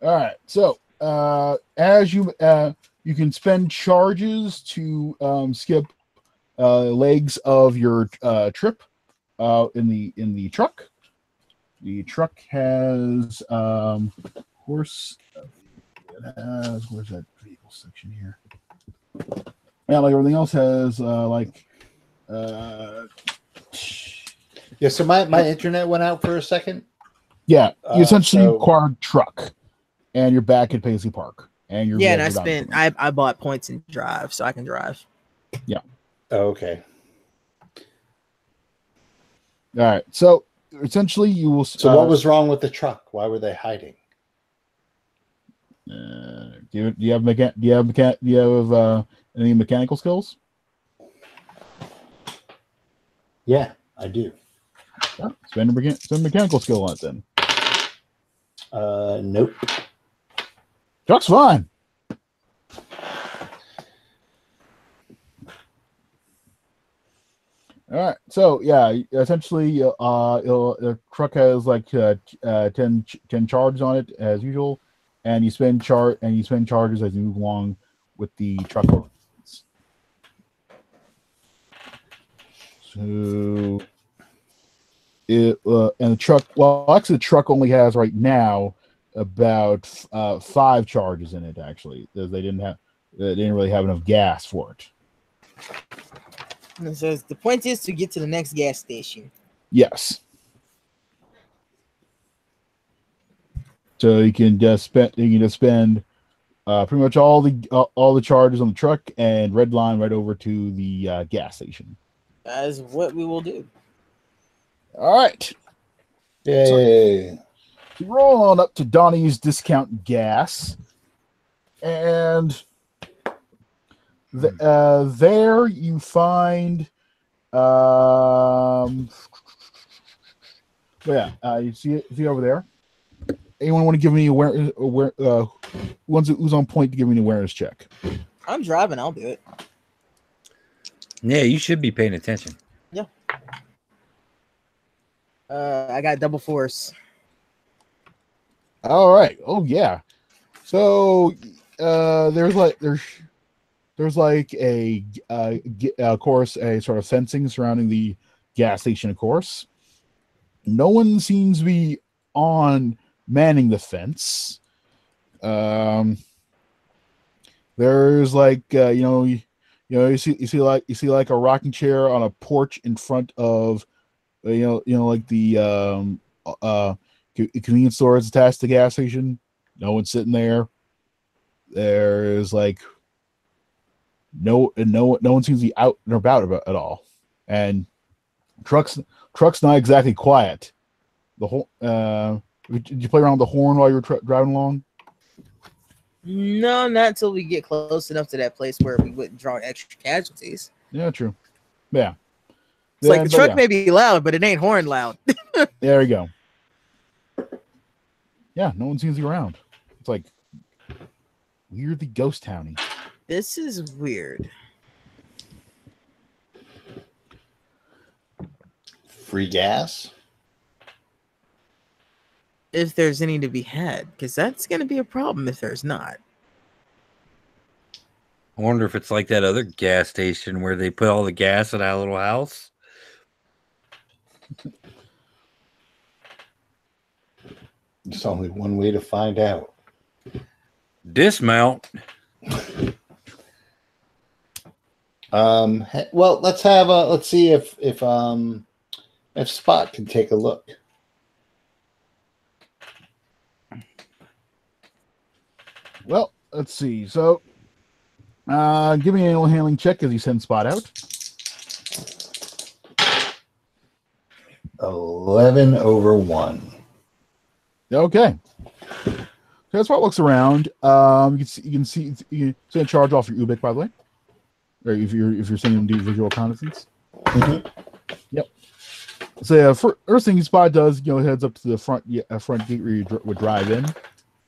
All right. So as you can spend charges to skip legs of your trip in the truck. The truck has horse. Where's that vehicle section here? Yeah, like everything else has Yeah, so my internet went out for a second. Yeah, you essentially so- acquired truck, and you're back at Paisley Park, and you're Yeah, and I bought points in drive, so I can drive. Oh, okay. All right. So essentially, you will. So what was wrong with the truck? Why were they hiding? Do you have any mechanical skills? Yeah, I do. Yeah, spend a mechanical skill on it then. Nope. Truck's fine. All right. So yeah, essentially, the truck has like 10 charges on it as usual, and you spend charges as you move along with the truck. So it and the truck. Well, actually, the truck only has right now about 5 charges in it. Actually, because they didn't really have enough gas for it. And it says the point is to get to the next gas station. Yes. So you can just spend pretty much all the charges on the truck and red line right over to the gas station. That is what we will do. All right. Yay. So roll on up to Donnie's Discount Gas, and there you find you see over there. Anyone want to give me who's on point to give me an awareness check? I'm driving. I'll do it. Yeah, you should be paying attention. Yeah. I got double force. All right. Oh yeah. So there's like a course, a sort of fencing surrounding the gas station. Of course, no one seems to be manning the fence. There's like you see like a rocking chair on a porch in front of like the convenience store is attached to the gas station. No one's sitting there. There's like no one seems to be out and about at all. And truck's not exactly quiet. The whole did you play around with the horn while you were driving along? No, not until we get close enough to that place where we wouldn't draw extra casualties. Yeah, true. Yeah. It's like the truck may be loud, but it ain't horn loud. There you go. Yeah, no one seems to be around. It's like weirdly ghost towny. This is weird. Free gas? If there's any to be had, because that's going to be a problem if there's not. I wonder if it's like that other gas station where they put all the gas in that little house. There's only one way to find out. Dismount. Well, let's see if Spot can take a look. Well, let's see. So, give me an animal handling check as you send Spot out. 11/1. Okay. So Spot looks around. You can see send a charge off your Ubik, by the way, or if you're sending them to do visual reconnaissance. Mm-hmm. Yep. So first thing Spot does, heads up to the front gate where you would drive in.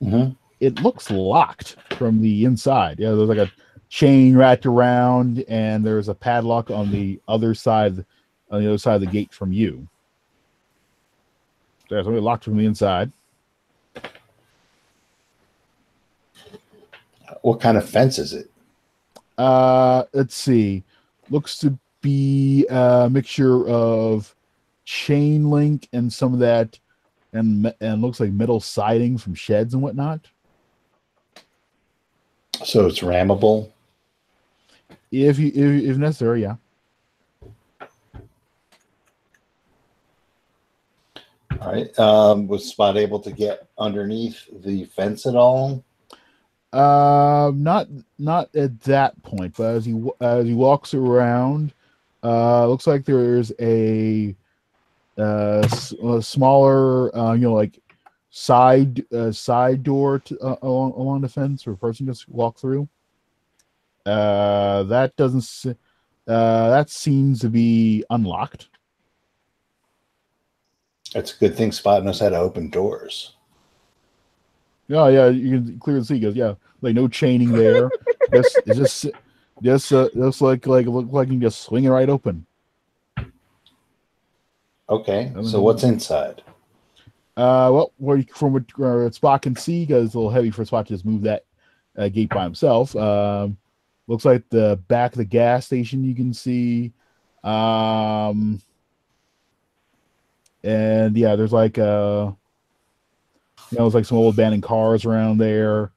Mm-hmm. It looks locked from the inside. Yeah, there's like a chain wrapped around, and there's a padlock on the other side of the gate from you. So it's locked from the inside. What kind of fence is it? Let's see. Looks to be a mixture of chain link and some of that, and looks like metal siding from sheds and whatnot. So it's rammable? If necessary, yeah. All right. Was Spot able to get underneath the fence at all? Not at that point, but as he walks around, looks like there's a smaller, like side door along the fence where a person just walk through. That seems to be unlocked. That's a good thing Spot knows how to open doors. Yeah, you can clearly see. Goes, yeah, like no chaining there. Just like you can just swing it right open. Okay, so what's inside? Well, from what Spot can see, because it's a little heavy for Spot to just move that gate by himself. Looks like the back of the gas station you can see. And yeah, there's like there's like some old abandoned cars around there.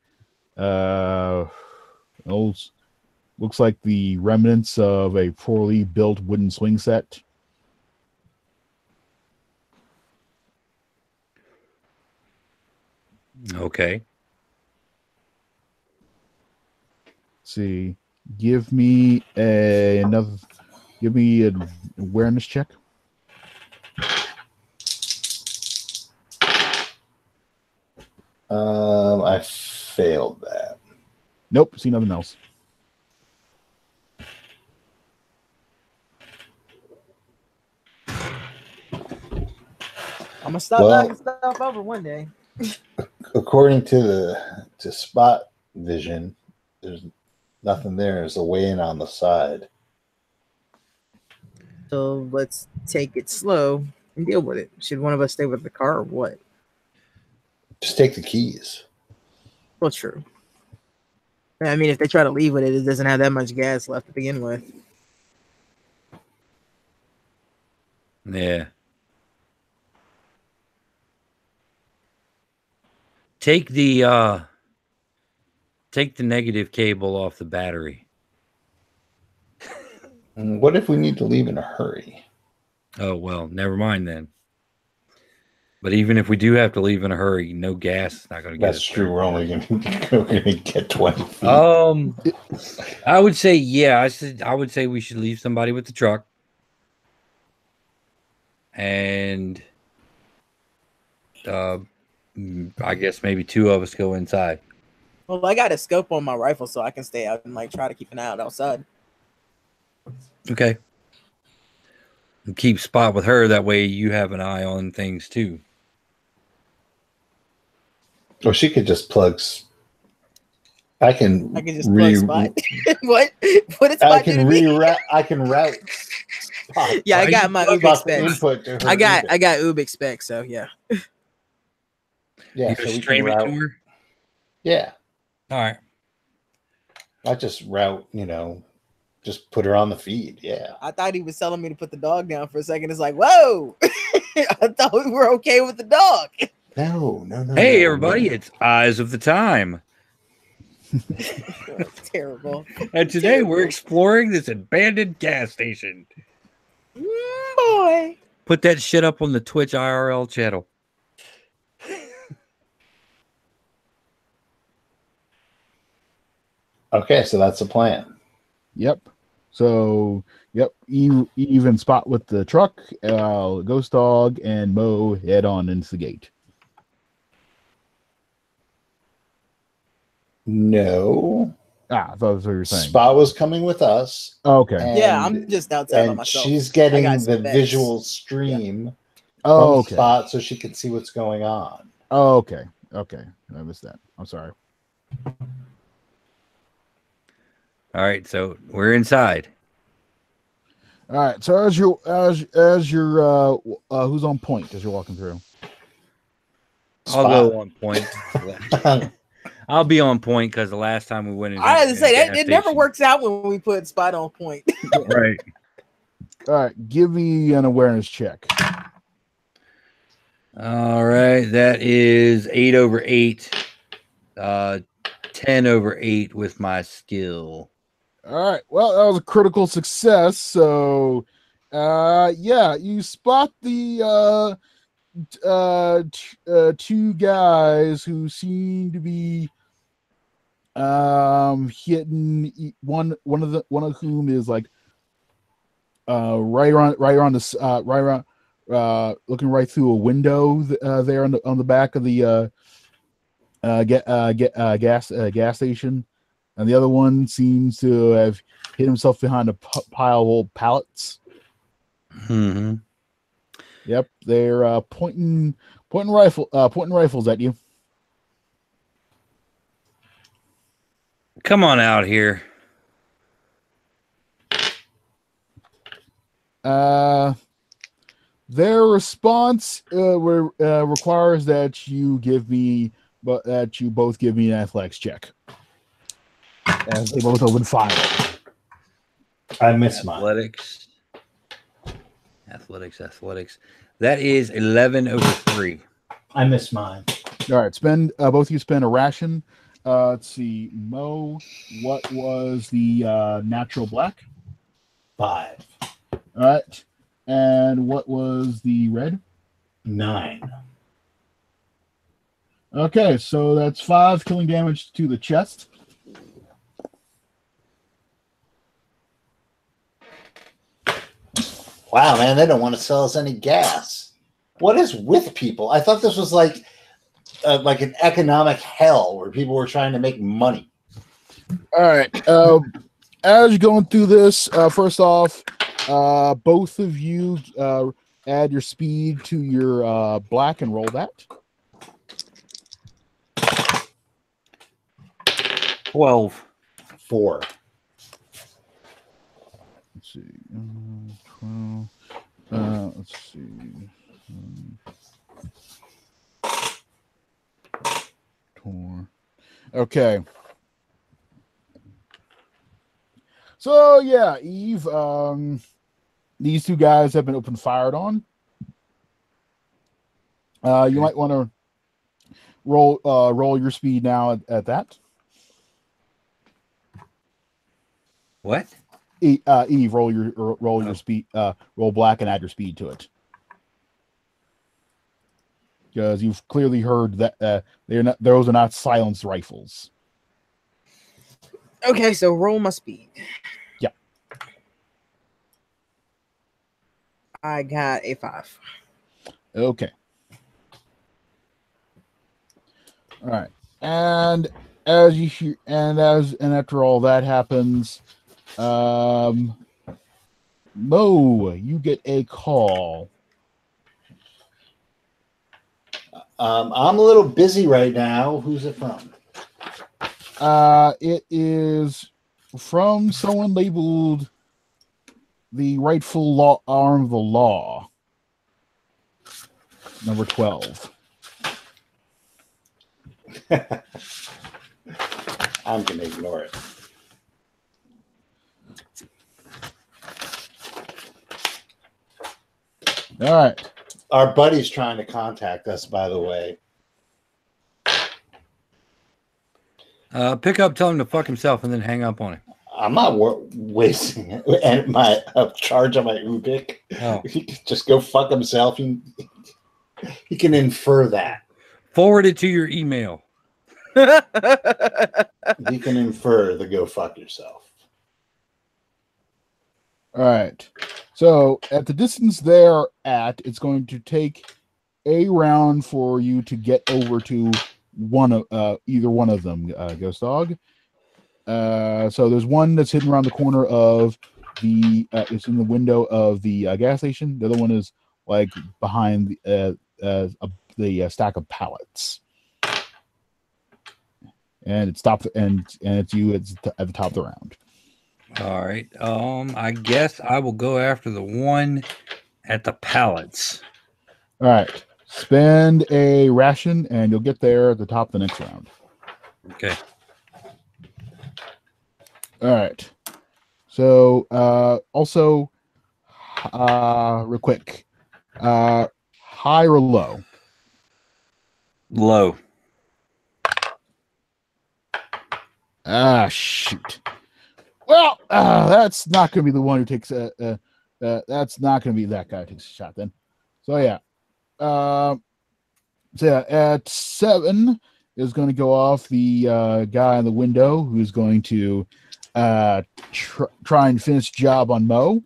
Looks like the remnants of a poorly built wooden swing set. Okay. Let's see, give me an awareness check. I failed that. Nope, see nothing else. I'm gonna stop knocking stuff over one day. According to Spot Vision, there's nothing there. There's a way in on the side. So let's take it slow and deal with it. Should one of us stay with the car or what? Just take the keys. Well, true. I mean, if they try to leave with it, it doesn't have that much gas left to begin with. Yeah. Take the negative cable off the battery. What if we need to leave in a hurry? Oh, well, never mind then. But even if we do have to leave in a hurry, no gas is not going to get us. That's true. We're only going to get 20 feet. I would say, yeah. I would say we should leave somebody with the truck. And I guess maybe two of us go inside. Well, I got a scope on my rifle, so I can stay out and like try to keep an eye out outside. Okay. And keep Spot with her. That way you have an eye on things too. Or she could just plug. I can just plug Spot. What? What is Spot? I can reroute. I can route. Spot. Yeah, I got my Ubix specs. Input to her I got Ubix specs. So yeah. Yeah. You So can we stream can it route. to her. Yeah. All right. I just route. Just put her on the feed. Yeah. I thought he was telling me to put the dog down for a second. It's like, whoa! I thought we were okay with the dog. No. Hey, everybody! It's Eyes of the Time. Terrible. And today we're exploring this abandoned gas station. Boy. Put that shit up on the Twitch IRL channel. Okay, so that's the plan. Yep. So, yep. Even Spot with the truck, Ghost Dog, and Mo head on into the gate. No. I thought that's what you were saying. Spot was coming with us. Okay. Yeah, I'm just outside by myself. She's getting the specs. visual stream Oh, from okay. Spot so she can see what's going on. Oh, okay. Okay. I missed that. I'm sorry. All right, so we're inside. All right. So as you're who's on point as you're walking through? I'll go on point. I'll be on point because the last time we went in, I had to say that it never works out when we put Spot on point. Right. All right. Give me an awareness check. All right, that is 8 over 8, 10 over 8 with my skill. All right. Well, that was a critical success. So, yeah, you spot the two guys who seem to be hitting one of whom is like right around looking right through a window there on the back of the gas station. And the other one seems to have hit himself behind a pile of old pallets. Mm-hmm. Yep, they're pointing rifles at you. Come on out here. Their response requires that you both give me an athletics check, as they both open fire. I miss mine. Athletics. That is 11 over 3. I miss mine. All right, both of you spend a ration. Let's see, Mo, what was the natural black? 5. All right, and what was the red? 9. Okay, so that's 5 killing damage to the chest. Wow, man, they don't want to sell us any gas. What is with people? I thought this was like an economic hell where people were trying to make money. All right. As you're going through this, first off, both of you add your speed to your black and roll that. 12. 4. Let's see. 12. Let's see. 4. Okay. So yeah, Eve. These two guys have been open fired on. You might want to roll your speed now at that. What? Eve, roll your speed. Roll black and add your speed to it, because you've clearly heard that those are not silenced rifles. Okay, so roll my speed. Yeah. I got a 5. Okay. All right. And as you hear, and after all that happens, Mo, you get a call. I'm a little busy right now. Who's it from? It is from someone labeled the rightful arm of the law, number 12. I'm going to ignore it. All right. Our buddy's trying to contact us, by the way. Pick up, tell him to fuck himself, and then hang up on him. I'm not wasting my charge on my Ubik. Oh. He can just go fuck himself. He can infer that. Forward it to your email. He can infer the go fuck yourself. All right. So at the distance they're at, it's going to take a round for you to get over to either one of them, Ghost Dog. So there's one that's hidden around the corner of it's in the window of the gas station. The other one is like behind the stack of pallets. And it's it's you. It's at the top of the round. All right. I guess I will go after the one at the pallets. All right. Spend a ration, and you'll get there at the top of the next round. Okay. All right. So, also, real quick, high or low? Low. Ah, shoot. Well, that's not going to be the one who takes that's not going to be that guy who takes a shot then. So yeah. At 7 is going to go off the guy in the window who's going to try and finish the job on Mo.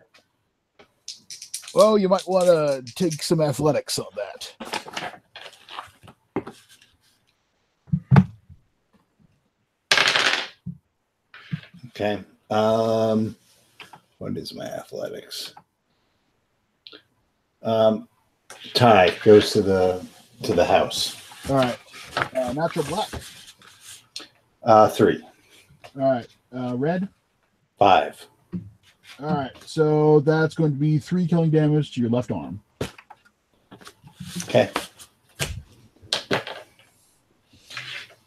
Well, you might want to take some athletics on that. Okay. What is my athletics? Ty goes to the house. All right. Natural black. 3. All right. Red. 5. All right. So that's going to be 3 killing damage to your left arm. Okay.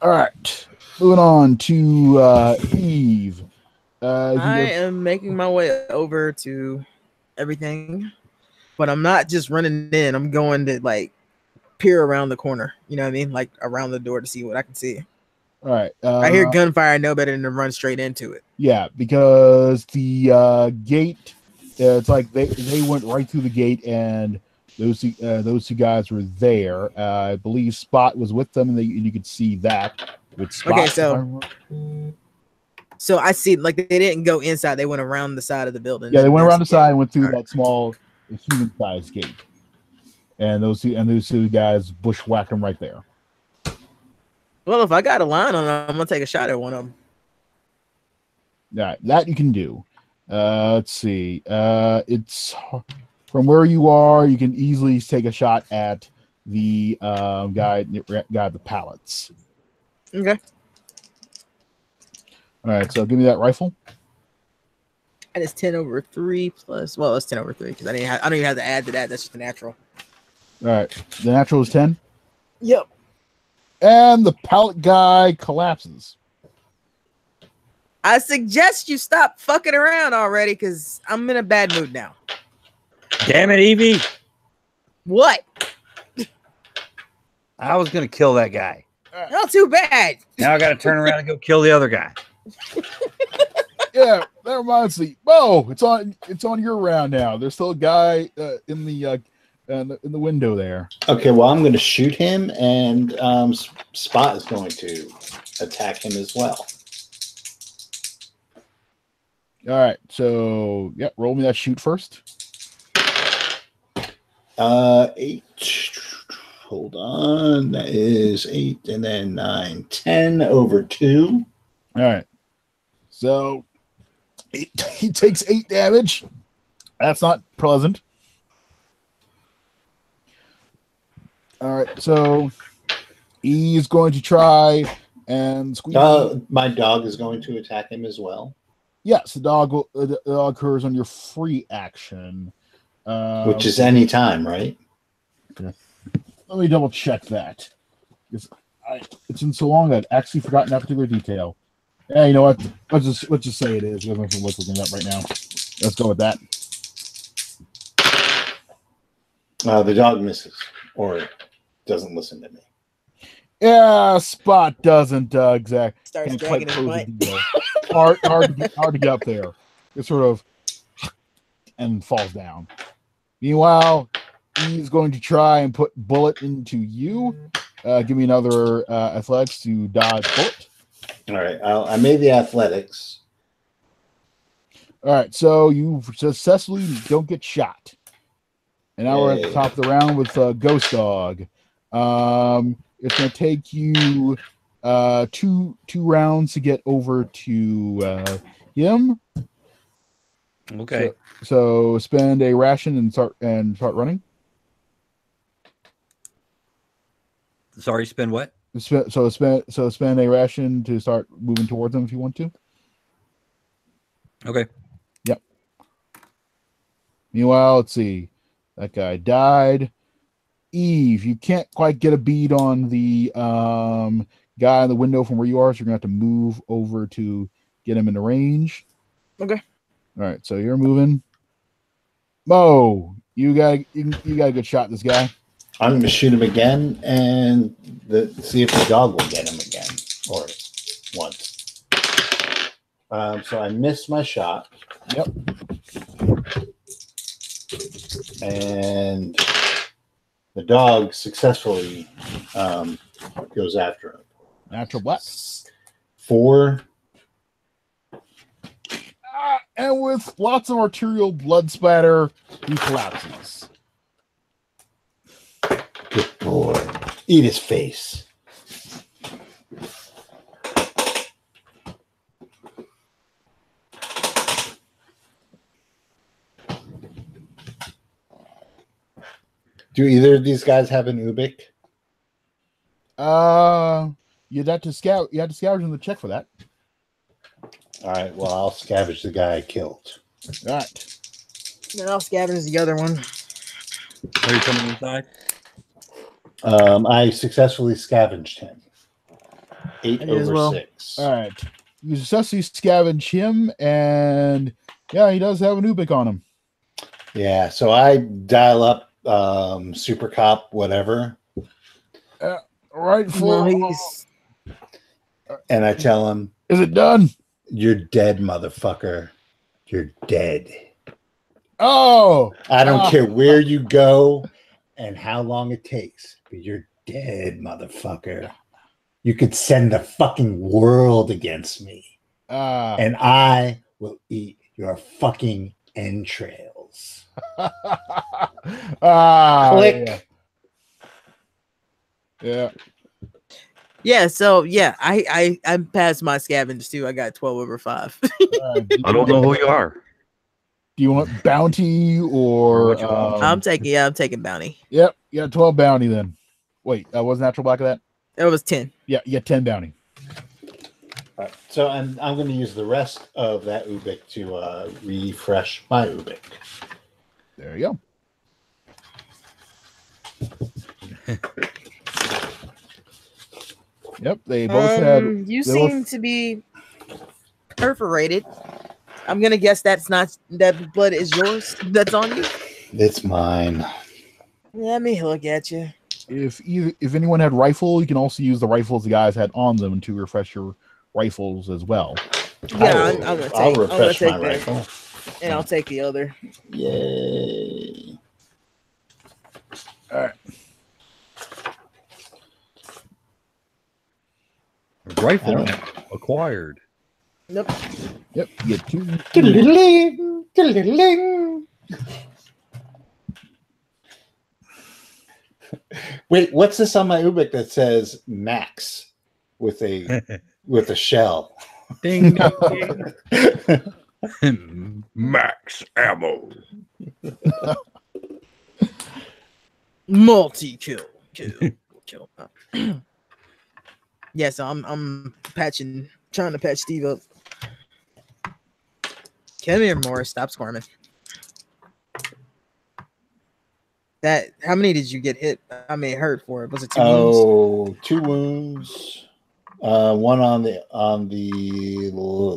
All right. Moving on to Eve. I am making my way over to everything, but I'm not just running in. I'm going to like peer around the corner. You know what I mean? Like around the door to see what I can see. All right. I hear gunfire. I know better than to run straight into it. Yeah, because the gate, it's like they went right through the gate, and those two guys were there. I believe Spot was with them, and you could see that with Spot. Okay, so I see like they didn't go inside; they went around the side of the building. Yeah, they went around the side and went through that small human-sized gate, and those two guys bushwhacked them right there. Well, if I got a line on them, I'm gonna take a shot at one of them. Yeah, that you can do. Let's see. It's from where you are. You can easily take a shot at the guy at the pallets. Okay. All right. So give me that rifle. And it's 10/3 plus. Well, it's 10/3 because I don't even have to add to that. That's just the natural. All right. The natural is 10. Yep. And the pallet guy collapses. I suggest you stop fucking around already because I'm in a bad mood now. Damn it, Evie. What? I was going to kill that guy. Not too bad. Now I got to turn around and go kill the other guy. Yeah, that reminds me. Bo, it's on your round now. There's still a guy in the window there. Okay, well, I'm going to shoot him, and Spot is going to attack him as well. All right, so yeah, roll me that shoot first. 8. Hold on, that is 8, and then 9, 10/2. All right, so he takes 8 damage. That's not pleasant. All right, so he's going to try and squeeze. My dog is going to attack him as well. Yes, the dog occurs on your free action, which is any time, right? Okay. Let me double check that. It's been so long I'd actually forgotten that particular detail. Yeah, you know what? Let's just say it is. We're looking it up right now. Let's go with that. The dog misses or doesn't listen to me. Yeah, Spot doesn't exactly. Starts dragging his butt. Hard to get up there. It sort of and falls down. Meanwhile, he's going to try and put bullet into you. Give me another athletics to dodge bullet. All right, I made the athletics. All right, so you successfully don't get shot. And now we're at the top of the round with Ghost Dog. It's going to take you two rounds to get over to him. Okay. So spend a ration and start running. Sorry, spend what? So spend a ration to start moving towards them if you want to. Okay. Yep. Meanwhile, let's see. That guy died. Eve, you can't quite get a bead on the guy in the window from where you are, so you're gonna have to move over to get him in the range. Okay. All right, so you're moving. Mo, you got a good shot at this guy. I'm going to shoot him again and see if the dog will get him again or once. So I missed my shot. Yep. And the dog successfully goes after him. Natural black. 4. And with lots of arterial blood splatter, he collapses. Good boy. Eat his face. Do either of these guys have an Ubik? You'd have to scout. You had to scavenge in the check for that. All right. Well, I'll scavenge the guy I killed. All right. Then I'll scavenge the other one. Are you coming inside? I successfully scavenged him. 8 I did as over well. 6. All right. You successfully scavenge him, and yeah, he does have an Ubik on him. Yeah, so I dial up Super Cop, whatever. Right Well, for he's And I tell him, is it done? you're dead, motherfucker. You're dead. Oh, I don't care where you go and how long it takes, but you're dead, motherfucker. You could send the fucking world against me, and I will eat your fucking entrails. Click. Yeah. So I passed my scavenge too. I got 12 over 5. I don't know who you are. Do you want bounty or what you want. I'm taking bounty. Yep, you got 12 bounty then. Wait, was natural black of that? It was 10. Yeah, you get 10 bounty. All right, so I'm going to use the rest of that Ubik to refresh my Ubik. There you go. Yep, they both had. You seem to be perforated. I'm gonna guess that blood is yours. That's on you. It's mine. Let me look at you. If anyone had rifle, you can also use the rifles the guys had on them to refresh your rifles as well. Yeah, I'll refresh my rifle. And I'll take the other. Yay. All right. Rifle acquired. Nope. Yep. You get 2. Wait, what's this on my Ubik that says Max with a shell? Ding, ding, ding. Max ammo. Multi-kill. Kill. Yeah, so I'm trying to patch Steve up. Come here, Morris. Stop squirming. How many did you get hit? Hurt for it. Was it 2 wounds? 2 wounds. One on the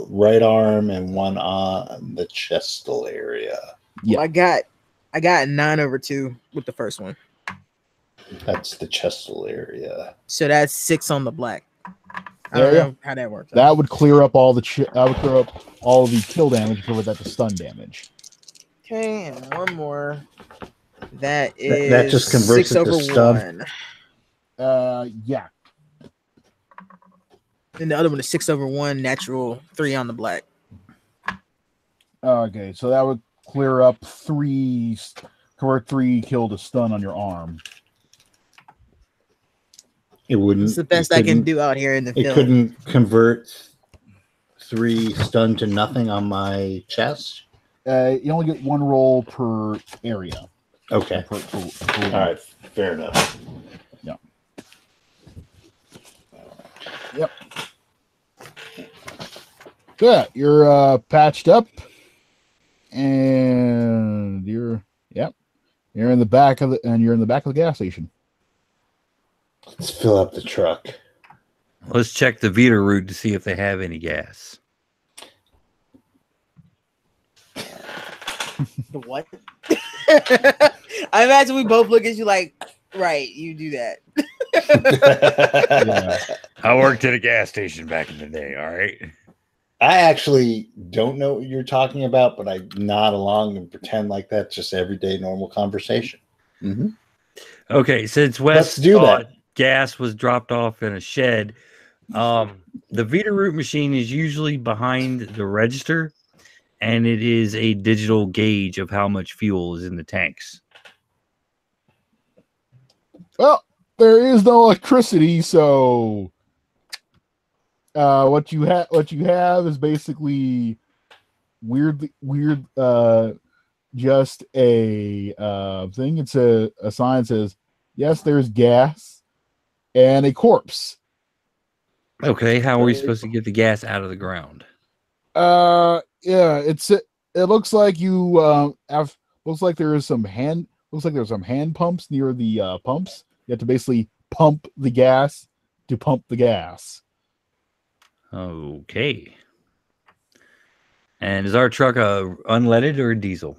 right arm and one on the chestal area. Yeah, well, I got 9 over 2 with the first one. That's the chestal area. So that's 6 on the black. I don't know how that works. That would clear up all the kill damage and convert that to stun damage. Okay, and one more. That just converts 6 it over to stun. 1. Yeah. And the other one is 6 over 1, natural 3 on the black. Okay, so that would clear up 3, convert 3 kill to stun on your arm. It wouldn't. It's the best I can do out here in the field. It couldn't convert 3 stun to nothing on my chest? You only get 1 roll per area. Okay. All right. Fair enough. Yeah. Yep. Yeah, you're patched up, and you're in the back of the gas station. Let's fill up the truck. Let's check the Vita route to see if they have any gas. The what? I imagine we both look at you like, right, you do that. Yeah. I worked at a gas station back in the day, all right? I actually don't know what you're talking about, but I nod along and pretend like that's just everyday normal conversation. Mm-hmm. Okay, since Wes thought gas was dropped off in a shed, the Vita route machine is usually behind the register, and it is a digital gauge of how much fuel is in the tanks. Well, there is no electricity, so what you have is basically weird just a thing. It's a sign says, yes, there's gas and a corpse. Okay, how are we supposed to get the gas out of the ground? Yeah, it looks like looks like there's some hand pumps near the pumps. You You have to basically pump the gas to pump the gas. Okay. And is our truck a unleaded or a diesel?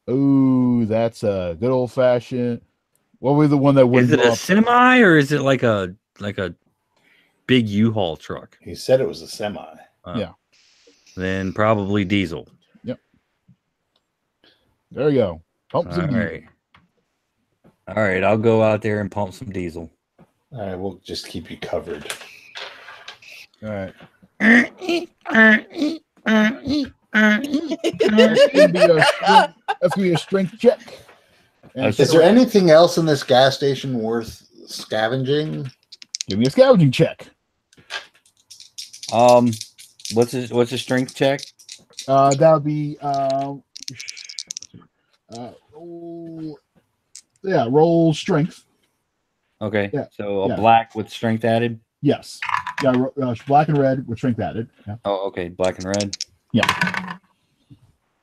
Oh, that's a good old fashioned. What was the one that wouldn't Is it go a up? semi or is it like a big U-Haul truck? He said it was a semi. Yeah. Then probably diesel. Yep. There you go. Pump All some diesel. right. All right, I'll go out there and pump some diesel. All right, we'll just keep you covered. All right. That's gonna be a strength check. And Is there anything else in this gas station worth scavenging? give me a scavenging check. What's a strength check? That would be roll strength. Okay. Yeah. So a Yeah. black with strength added. Yes. Yeah, black and red with strength added. Yeah. Oh, okay. Black and red. Yeah.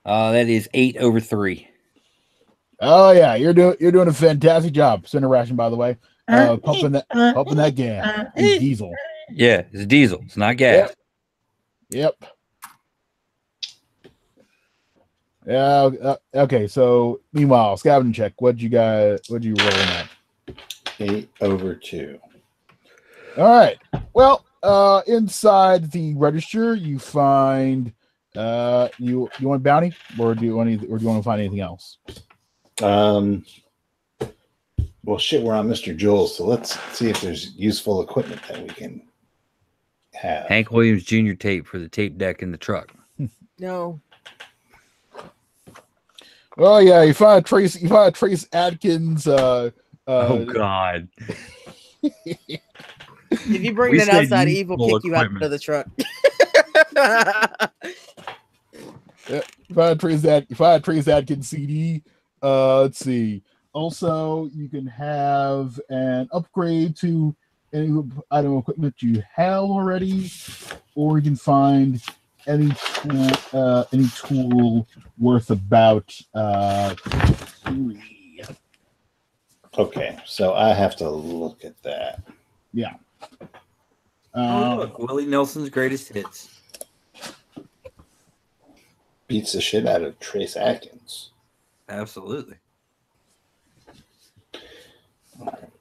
That is 8 over 3. Oh yeah, you're doing a fantastic job. Center ration, by the way. Pumping that gas. It's diesel. Yeah, it's diesel. It's not gas. Yep. Yeah. Okay. So meanwhile, scavenging check. What'd you roll in that? 8 over 2. All right. Well, inside the register, you find you want bounty, or do you want to find anything else? Well, shit, we're on Mr. Jules, so let's see if there's useful equipment that we can have. Hank Williams Jr. tape for the tape deck in the truck. No. Oh yeah, you find Trace Adkins. Oh God! If you bring We that said outside, Eve will useful kick you out equipment. of the truck. You find Trace Adkins CD. Let's see. Also, you can have an upgrade to any item of equipment you have already, or you can find any tool worth about 3. Okay, so I have to look at that. Yeah. Look, Willie Nelson's greatest hits. Beats the shit out of Trace Atkins. Absolutely.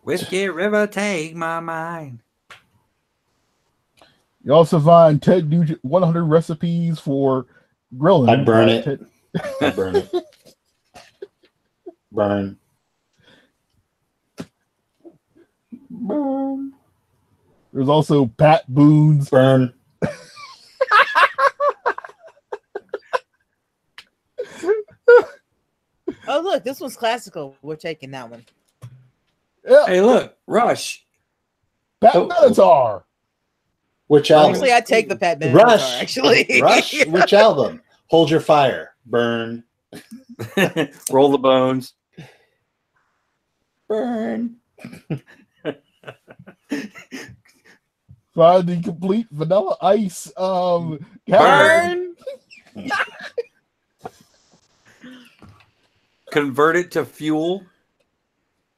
Whiskey River, take my mind. You also find Ted Nugent 100 recipes for grilling. I'd burn it. Ted- I burn it. Burn. Burn. There's also Pat Boone's. Burn. Oh, look, this one's classical. We're taking that one. Yeah, Hey, look, Rush. Pat Oh. Benatar. Which album? Actually, I take the Pat Benatar. Rush. Actually, Rush? Which album? Hold Your Fire. Burn. Roll the bones. Burn. Find the complete Vanilla Ice. Burn. Convert it to fuel.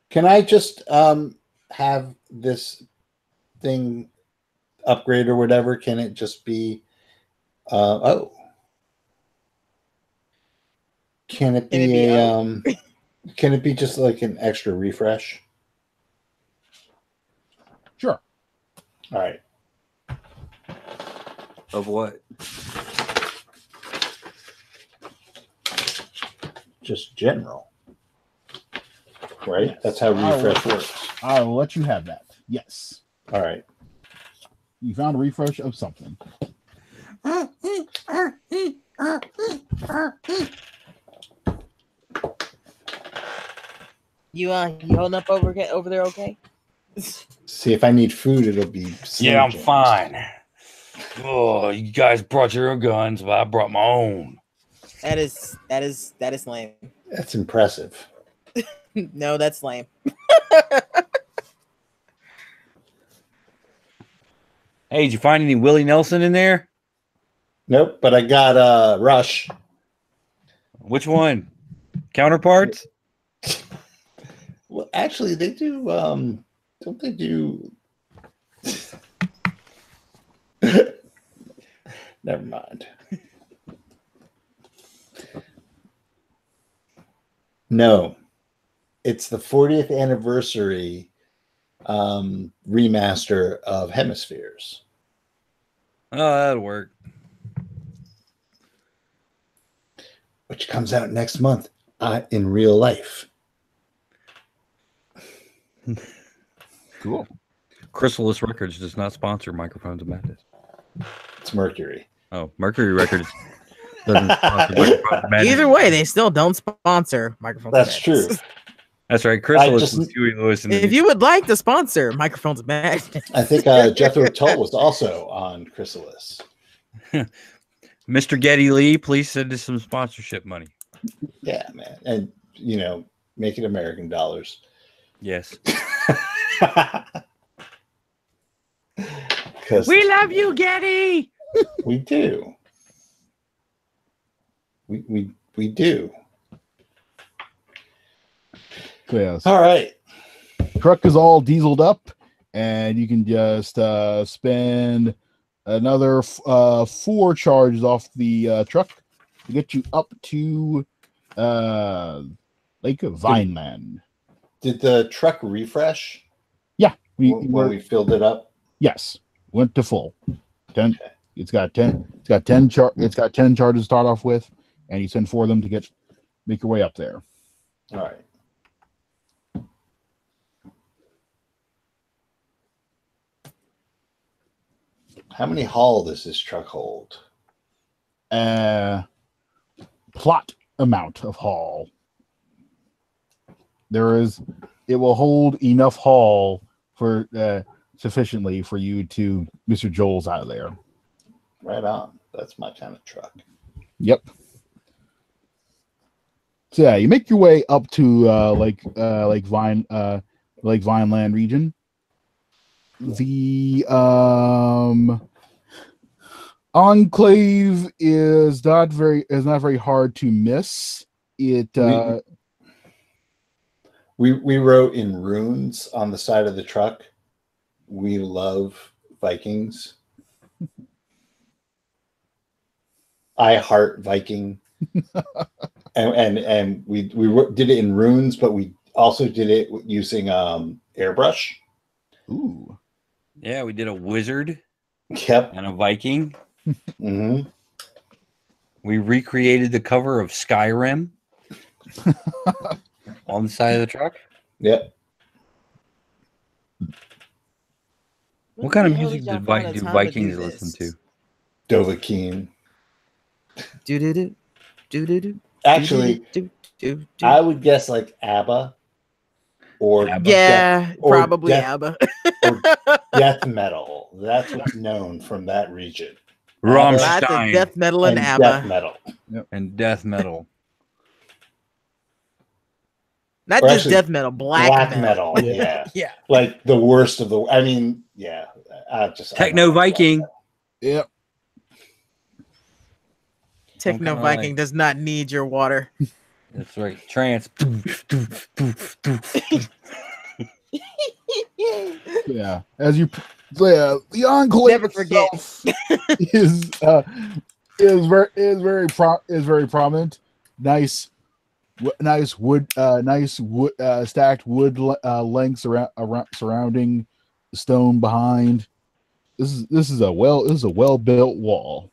Can I just have this thing upgrade or whatever? Can it just be Can it be can it be just like an extra refresh? Sure. All right. Of what? Just general. Right? That's how refresh works. I will let you have that. Yes. All right. You found a refresh of something. You holding up over there? Okay. See, if I need food, it'll be Yeah, I'm Slim Jims. fine. Oh, you guys brought your own guns, but I brought my own. That is lame. That's impressive. No, that's lame. Hey, did you find any Willie Nelson in there? Nope, but I got Rush. Which one? Counterparts? Well, actually, they do. Don't they do? Never mind. No, it's the 40th anniversary remaster of Hemispheres. Oh, that'll work. Which comes out next month in real life. Cool. Chrysalis Records does not sponsor Microphones of Madness. It's Mercury. Oh, Mercury Records doesn't sponsor Microphones of Madness. Either way, they still don't sponsor Microphones. That's of Madness. true. That's right. Chrysalis is Huey Lewis. If you would like to sponsor Microphones of Madness, I think Jethro Tull was also on Chrysalis. Mr. Getty Lee, please send us some sponsorship money. Yeah, man. And, make it American dollars. Yes. We love you, Getty. We do. We do. So, yes. All right. Truck is all dieseled up, and you can just spend another 4 charges off the truck to get you up to Lake Vineland. Did the truck refresh? Yeah, when we filled it up. Yes, went to full. 10. Okay. It's got 10 charges to start off with, and you send 4 of them to make your way up there. All right. How many hull does this truck hold? Plot amount of hull. It will hold enough hull for sufficiently for you to Mr. Joel's out of there. Right on. That's my kind of truck. Yep. So yeah, you make your way up to Lake Vineland region. The Enclave is not very hard to miss. It we wrote in runes on the side of the truck, "We love Vikings." I heart Viking. and we did it in runes, but we also did it using airbrush. Ooh. Yeah, we did a wizard. Yep. And a Viking. Mm-hmm. We recreated the cover of Skyrim on the side of the truck. Yep. What kind of music do Vikings listen to? Dovahkiin. Do. Actually, I would guess like ABBA. Or probably ABBA. Or death metal. That's what's known from that region. Rammstein. Death metal and ABBA. Death metal. Yep. And death metal. Not just death metal, black metal. Yeah. Yeah. Like the worst of the. I mean, yeah. Techno Viking. Yep. Techno Viking does not need your water. That's right. Trance. Yeah. The Enclave never forget is very prominent. Nice wood stacked wood lengths around surrounding the stone behind. This is a well built wall.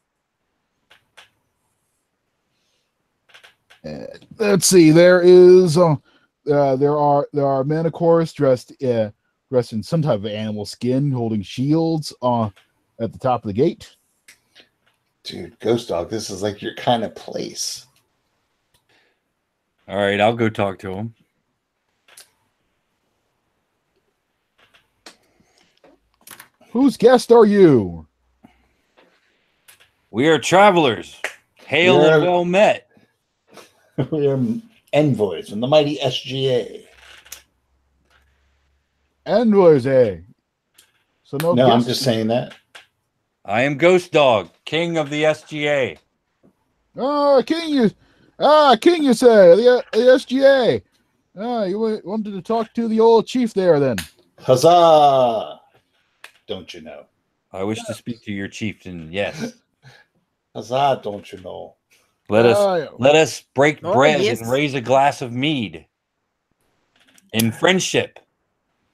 Let's see. There are men, of course, dressed in some type of animal skin, holding shields at the top of the gate. Dude, Ghost Dog, this is like your kind of place. All right, I'll go talk to him. Whose guest are you? We are travelers. Hail and well met. We are envoys from the mighty SGA. Envoys, eh? So no, I'm just saying that. I am Ghost Dog, king of the SGA. King, you say the SGA. You wanted to talk to the old chief there, then? Huzzah! Don't you know? I wish to speak to your chieftain. Yes. Huzzah! Don't you know? Let us break bread yes. and raise a glass of mead in friendship.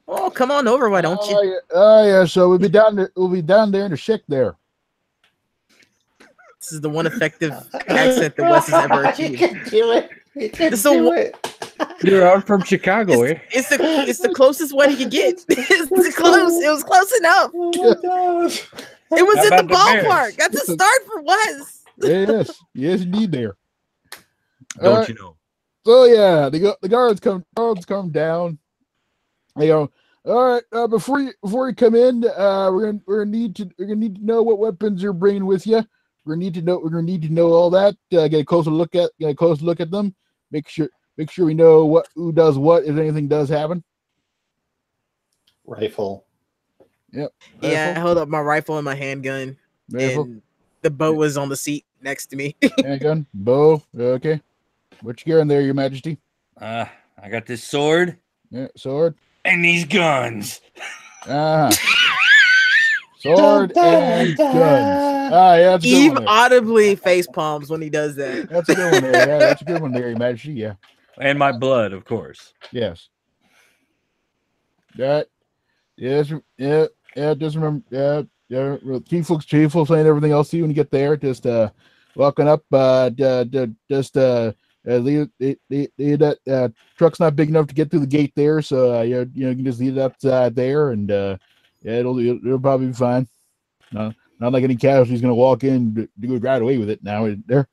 Oh, come on over, why don't you? Yeah. So we'll be down there. We'll be down there in the shack there. This is the one effective accent that Wes has ever achieved. You can do it. You can do it. I'm from Chicago, it's the closest one he could get. It's close. It was close enough. Oh my gosh. It was How in the about the ballpark. Bears? That's a start for Wes. Yes, indeed. There. Don't you know? So yeah, the guards come down. They go, all right. Before you come in, we're gonna need to know what weapons you're bringing with you. We're gonna need to know all that. Get a closer look at them. Make sure we know who does what if anything does happen. Rifle. Yep. Yeah, I held up my rifle and my handgun. Rifle. And the bow was on the seat next to me. Handgun, bow. Okay. What you carrying there, Your Majesty? I got this sword. Yeah, sword. And these guns. Sword and guns. Yeah, that's a good Eve one there. audibly face palms when he does that. That's a good one there. Yeah, that's a good one there, Your Majesty. Yeah. And my blood, of course. Yes. That. Yes. Yeah. Just remember. Yeah. Chief will saying everything else to you when you get there. Just walking up. Leave that truck's not big enough to get through the gate there, so you can just leave it outside there, and it'll probably be fine. Not like any casualty's gonna walk in to go right away with it now. There.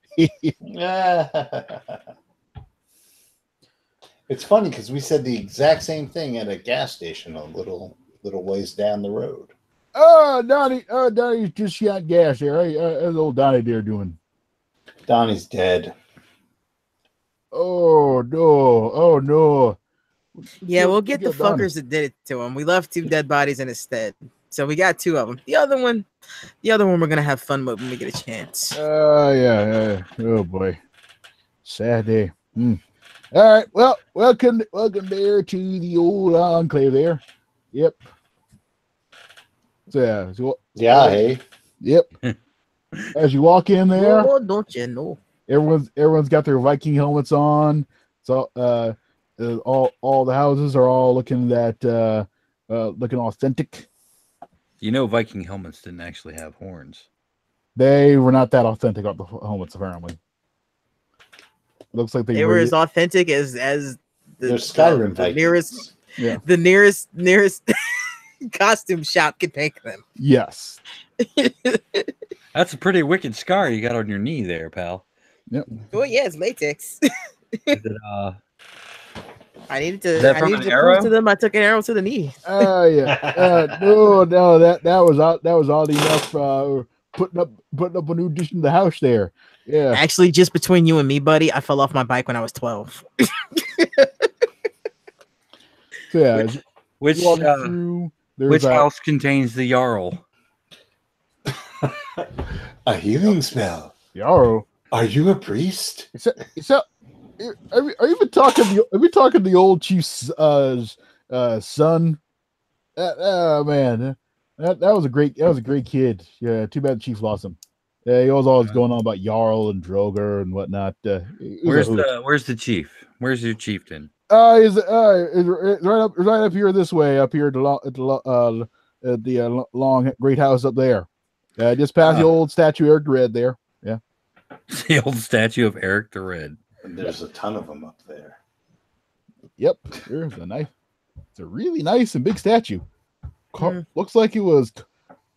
It's funny because we said the exact same thing at a gas station a little ways down the road. Donnie's just shot gas there. How's old Donnie there doing? Donnie's dead. Oh no. Yeah, we'll get the fuckers that did it to him. We left 2 dead bodies in his stead. So we got 2 of them. The other one we're gonna have fun with when we get a chance. Yeah. Oh boy. Sad day. All right. Well, welcome there to the old enclave there. Yep. So Hey. Yep. As you walk in there, oh, don't you know? Everyone's got their Viking helmets on. So all the houses are all looking looking authentic. Viking helmets didn't actually have horns. They were not that authentic on the helmets, apparently. Looks like they were as authentic as the Skyrim Vikings. The nearest costume shop could make them. Yes. That's a pretty wicked scar you got on your knee there, pal. Yep. Oh yeah, it's latex. Is it, I needed to prove to them I took an arrow to the knee. Yeah. No, that was odd enough. Putting up a new addition to the house there. Yeah. Actually, just between you and me, buddy, I fell off my bike when I was 12. So, yeah. Which house contains the Jarl? A healing spell. Jarl. Are you a priest? Are we even talking? Are we talking the old chief's son? Man, that was a great kid. Yeah, too bad the chief lost him. Yeah, he was always going on about Jarl and Droger and whatnot. Where's the chief? Where's your chieftain? Is right up here this way. Up here at the long great house up there. Just past the old statue Eric the Red there. Yeah, the old statue of Eric the Red. And there's a ton of them up there. Yep, there's a nice. It's a really nice and big statue. Looks like it was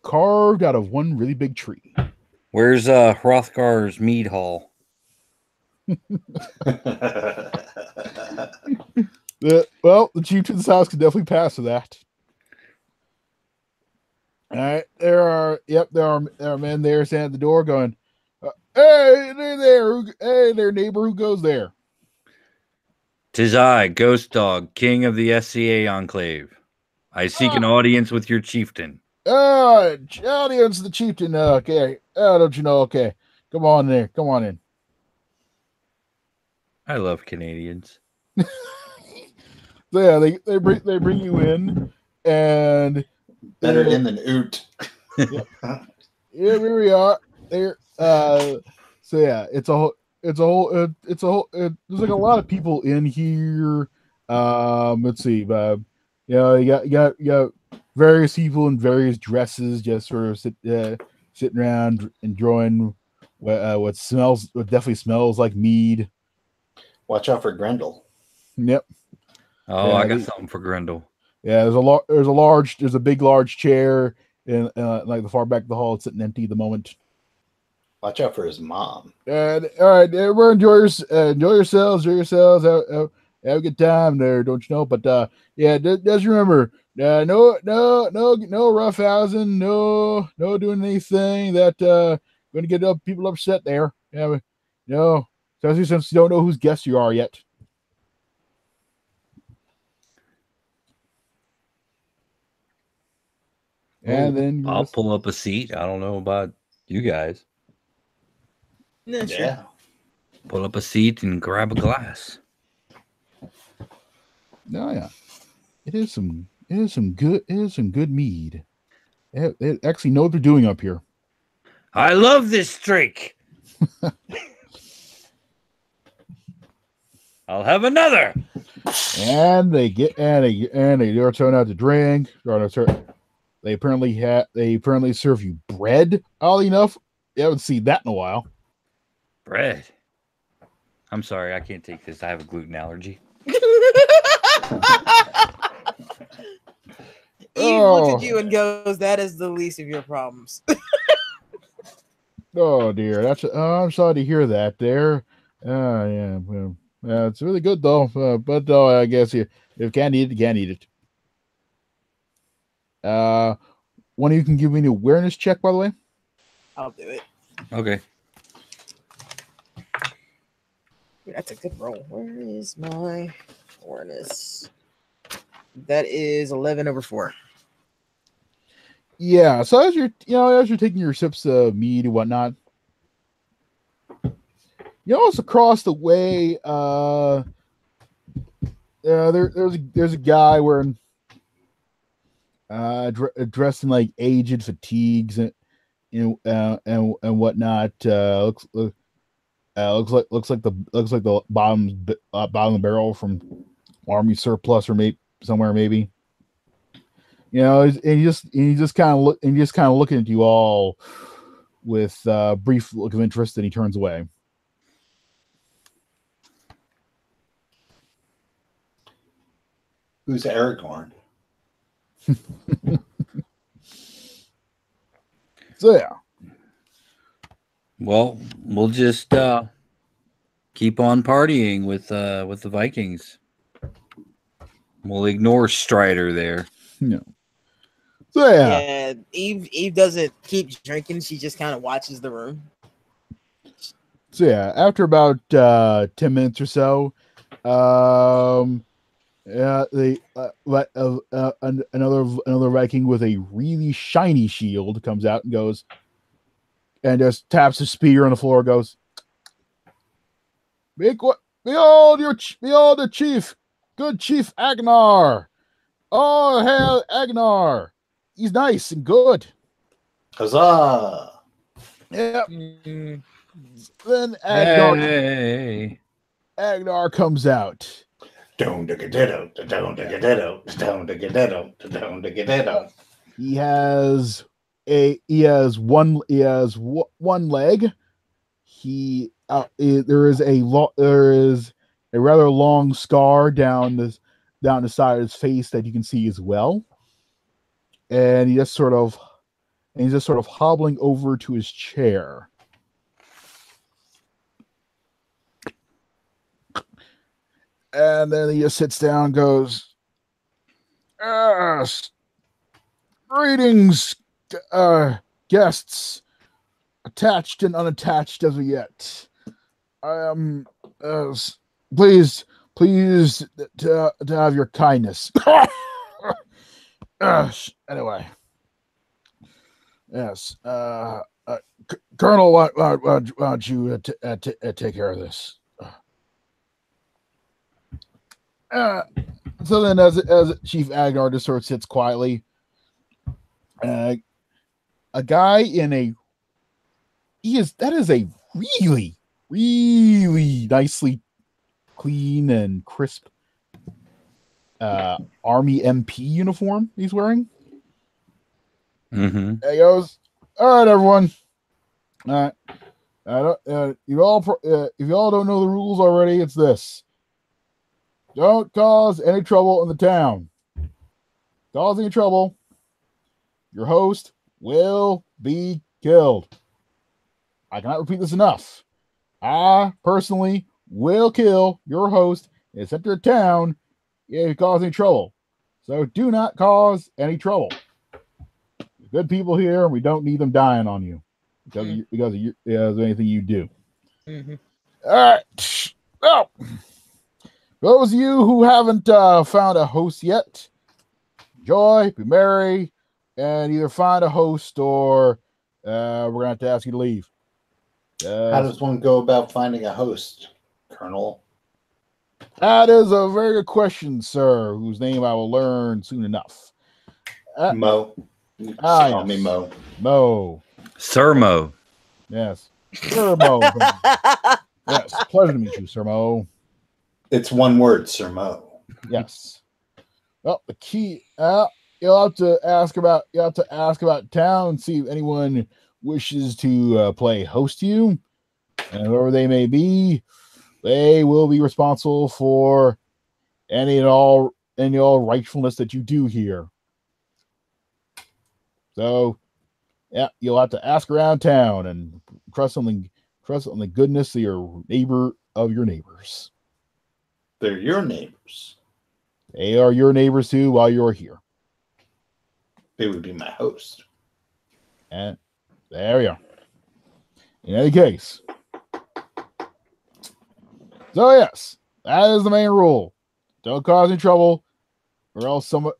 carved out of one really big tree. Where's Hrothgar's mead hall? Well, the chieftain's house could definitely pass for that. All right, there are men there standing at the door going, "Hey, they're there! Hey, there, neighbor, who goes there?" "'Tis I, Ghost Dog, king of the SCA Enclave. I seek an audience with your chieftain." Audience, the chieftain. Okay. Don't you know? Okay, come on there. Come on in. I love Canadians. So yeah, they bring you in, and Better in than oot. Yep. Here we are. There. So yeah, there's like a lot of people in here. Let's see. You got various people in various dresses, just sort of sitting around enjoying what definitely smells like mead. Watch out for Grendel. Yep. Oh, Yeah, I got something for Grendel. Yeah, there's a big large chair in like the far back of the hall. It's sitting empty at the moment. Watch out for his mom. And all right, everyone, enjoy yourselves. Have a good time there, don't you know? But yeah, just remember, no roughhousing, no doing anything that going to get people upset there. Yeah, no, especially since you don't know whose guests you are yet. And then I'll pull up a seat. I don't know about you guys. Yeah. Pull up a seat and grab a glass. Oh yeah, it is some good mead. They actually know what they're doing up here. I love this drink. I'll have another. And they are throwing out the drink. They apparently serve you bread. Oddly enough, you haven't seen that in a while. Bread. I'm sorry, I can't take this. I have a gluten allergy. Eve looks at you and goes, "That is the least of your problems." Oh dear, I'm sorry to hear that. There, yeah, well, it's really good though. But I guess if you can't eat it, you can't eat it. One of you can give me an awareness check, by the way. I'll do it. Okay. That's a good roll. Where is my awareness? That is 11/4. Yeah. So as you're taking your sips of mead and whatnot, you notice across the way, there's a guy wearing dressed in like aged fatigues and whatnot. Looks like the bottom of the barrel from army surplus or maybe somewhere maybe. And he just kind of looking at you all with a brief look of interest, and he turns away. Who's Aragorn? So yeah. Well, we'll just keep on partying with the Vikings. We'll ignore Strider there. No. So yeah. Yeah, Eve doesn't keep drinking. She just kind of watches the room. So yeah, after about 10 minutes or so, another Viking with a really shiny shield comes out and goes, and just taps his spear on the floor. Goes, behold the chief, good Chief Agnar. Oh hail Agnar, he's nice and good. Huzzah! Yep. Mm-hmm. Then Agnar comes out. He has one leg. There is a rather long scar down the side of his face that you can see as well. And he's just sort of hobbling over to his chair. And then he just sits down and goes, greetings, guests, attached and unattached as of yet. I am pleased to have your kindness. Anyway, yes, Colonel, why don't you take care of this? So then, as Chief Agnar just sort of sits quietly, a guy in that is a really, really nicely clean and crisp Army MP uniform he's wearing. Mm-hmm. He goes, "All right, everyone. All right. If you all don't know the rules already, it's this: don't cause any trouble in the town. Cause any trouble, your host will be killed. I cannot repeat this enough. I personally will kill your host in the center of town if you cause any trouble. So do not cause any trouble. Good people here, and we don't need them dying on you because of anything you do." Mm-hmm. All right. Well, those of you who haven't found a host yet, enjoy, be merry, and either find a host or we're going to have to ask you to leave. How does one go about finding a host, Colonel? That is a very good question, sir, whose name I will learn soon enough. Mo. Call me Mo. Mo. Sir Mo. Yes. Sir Mo. Yes. Pleasure to meet you, Sir Mo. It's one word, Sir Mo. Yes. Well, the key. You'll have to ask about town and see if anyone wishes to play host to you, and whoever they may be, they will be responsible for any and all rightfulness that you do here. So, yeah, you'll have to ask around town and trust on the goodness of your neighbors. They're your neighbors. They are your neighbors too while you're here. They would be my host. And there we are. In any case. So yes, that is the main rule. Don't cause any trouble, or else someone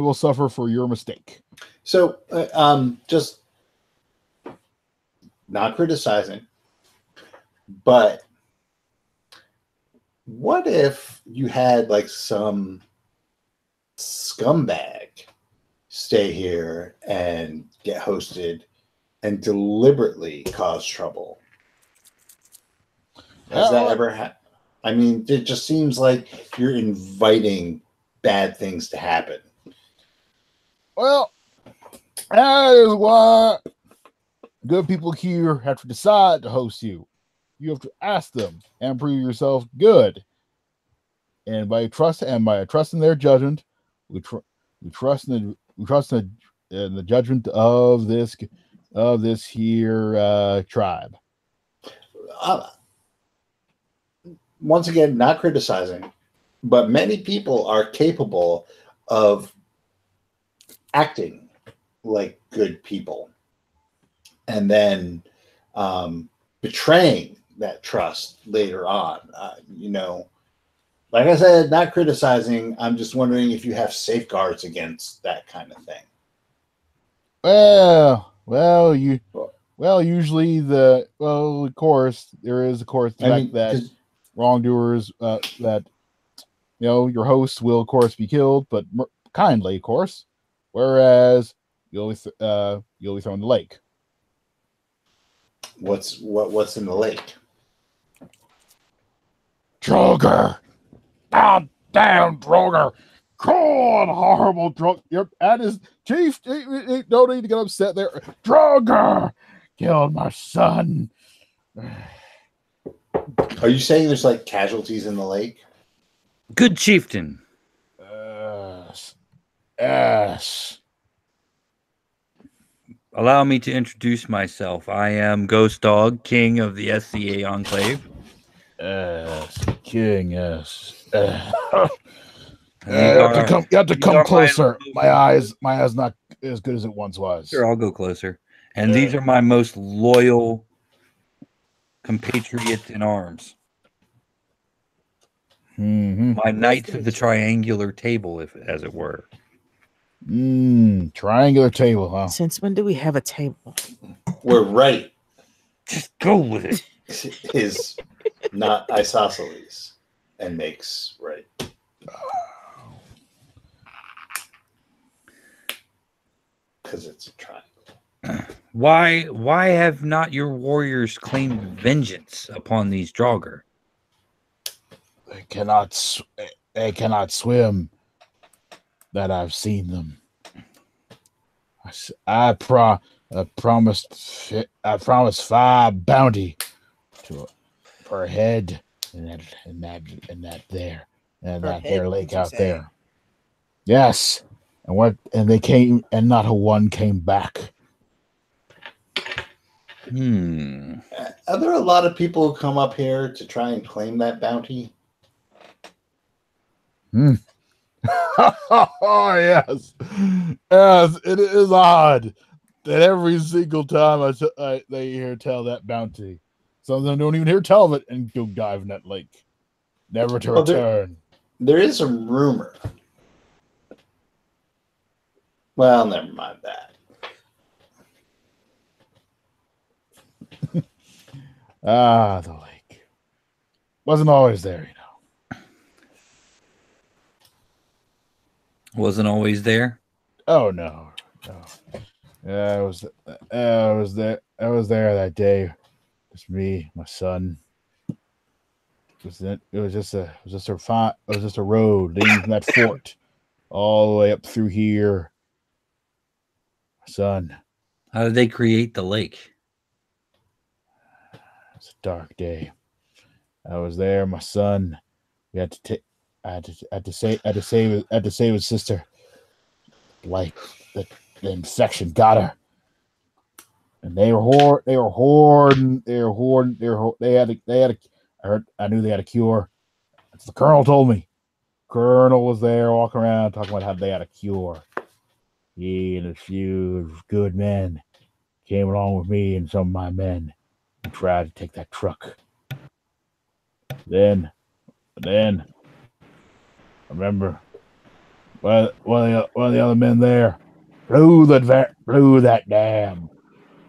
will suffer for your mistake. So, just not criticizing, but what if you had like some scumbag stay here and get hosted and deliberately cause trouble? Has that ever happened? I mean, it just seems like you're inviting bad things to happen. Well, that is why good people here have to decide to host you. You have to ask them and prove yourself good. And by trusting their judgment, we trust in the judgment of this here tribe. Once again, not criticizing, but many people are capable of acting like good people and then betraying that trust later on. Like I said, not criticizing. I'm just wondering if you have safeguards against that kind of thing. Usually of course, there is, of course, the fact that wrongdoers, that your host will, of course, be killed, but kindly, of course. Whereas you'll be thrown in the lake. What's in the lake? Droger. God damn Droger. God, horrible drunk. Yep, that is Chief. No need to get upset there. Droger killed my son. Are you saying there's like casualties in the lake? Good chieftain. Yes. Allow me to introduce myself. I am Ghost Dog, king of the SCA Enclave. King, yes. You have to come closer. My eyes not as good as it once was. Sure, I'll go closer. And these are my most loyal compatriots in arms. Mm-hmm. My knights of the triangular table, as it were. Triangular table, huh? Since when do we have a table? We're right. Just go with it. Is not isosceles and makes right. Because it's a triangle. Why have not your warriors claimed vengeance upon these Draugr? They cannot swim. That I've seen them. I promised 5 bounty per head in that lake out there. Yes, and they came, and not a one came back. Are there a lot of people who come up here to try and claim that bounty? Oh yes, yes. It is odd that every single time they hear tell that bounty, some of them don't even hear tell of it and go dive in that lake, never to return. There is a rumor. Well, never mind that. The lake wasn't always there, you know. Wasn't always there. Oh no. Yeah, I was there. I was there that day. Just me, my son. It was just a road leading from that fort all the way up through here. My son. How did they create the lake? It's a dark day. I was there, my son. We had to take. I had to save his sister. Like the infection got her, and they were hoarding. I knew they had a cure. That's the colonel told me. Colonel was there walking around talking about how they had a cure. He and a few good men came along with me and some of my men and tried to take that truck. Then I remember one of the other men there blew that dam.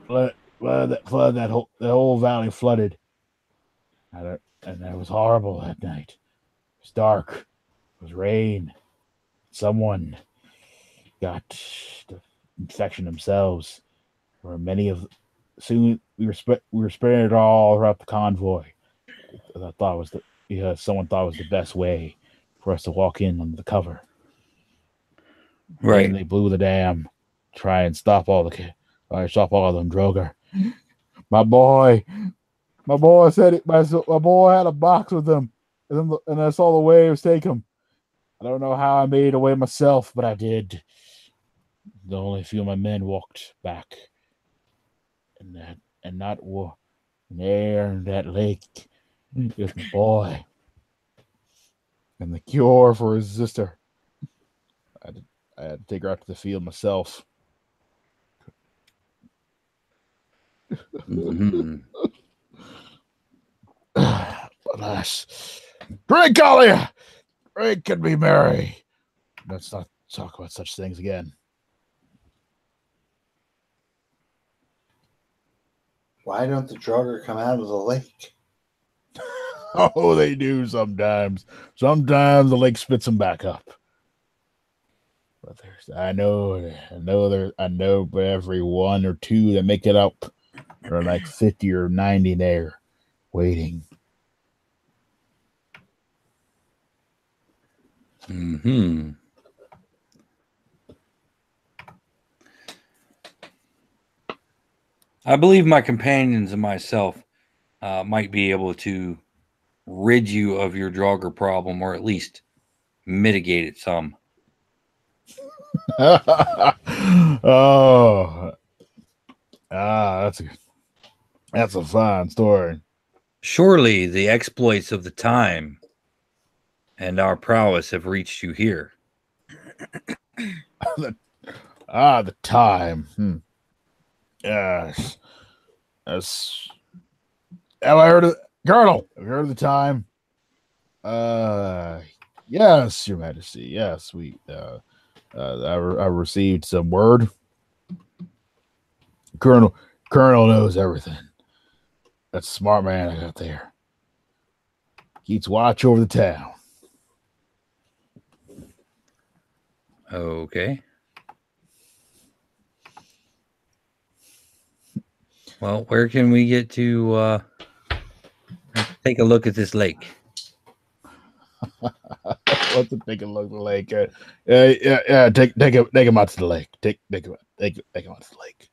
The whole valley flooded. And it was horrible that night. It was dark. It was rain. Someone got the infection themselves. Soon we were spreading it all throughout the convoy. Someone thought it was the best way for us to walk in under the cover. Right. And they blew the dam, try and stop all of them Draugr. My boy said it. My boy had a box with them, and I saw the waves take him. I don't know how I made it away myself, but I did. The only few of my men walked back, and there in that lake is my boy, and the cure for his sister. I had to take her out to the field myself. Mm-hmm. Alas, drink, all of you! Drink and be merry. Let's not talk about such things again. Why don't the Draugr come out of the lake? Oh, they do sometimes. Sometimes the lake spits them back up. But I know, but every 1 or 2 that make it up are like 50 or 90 there waiting. Mm-hmm. I believe my companions and myself might be able to rid you of your Draugr problem, or at least mitigate it some. That's a fine story. Surely the exploits of the time and our prowess have reached you here. The time. Yes. Have I heard of Colonel? Have you heard of the time? Yes, Your Majesty. Yes, I received some word. Colonel knows everything. That's a smart man I got there. Keeps watch over the town. Okay. Well, where can we get to take a look at this lake? What's it take a look like? Yeah. Take him out to the lake. Take him out to the lake.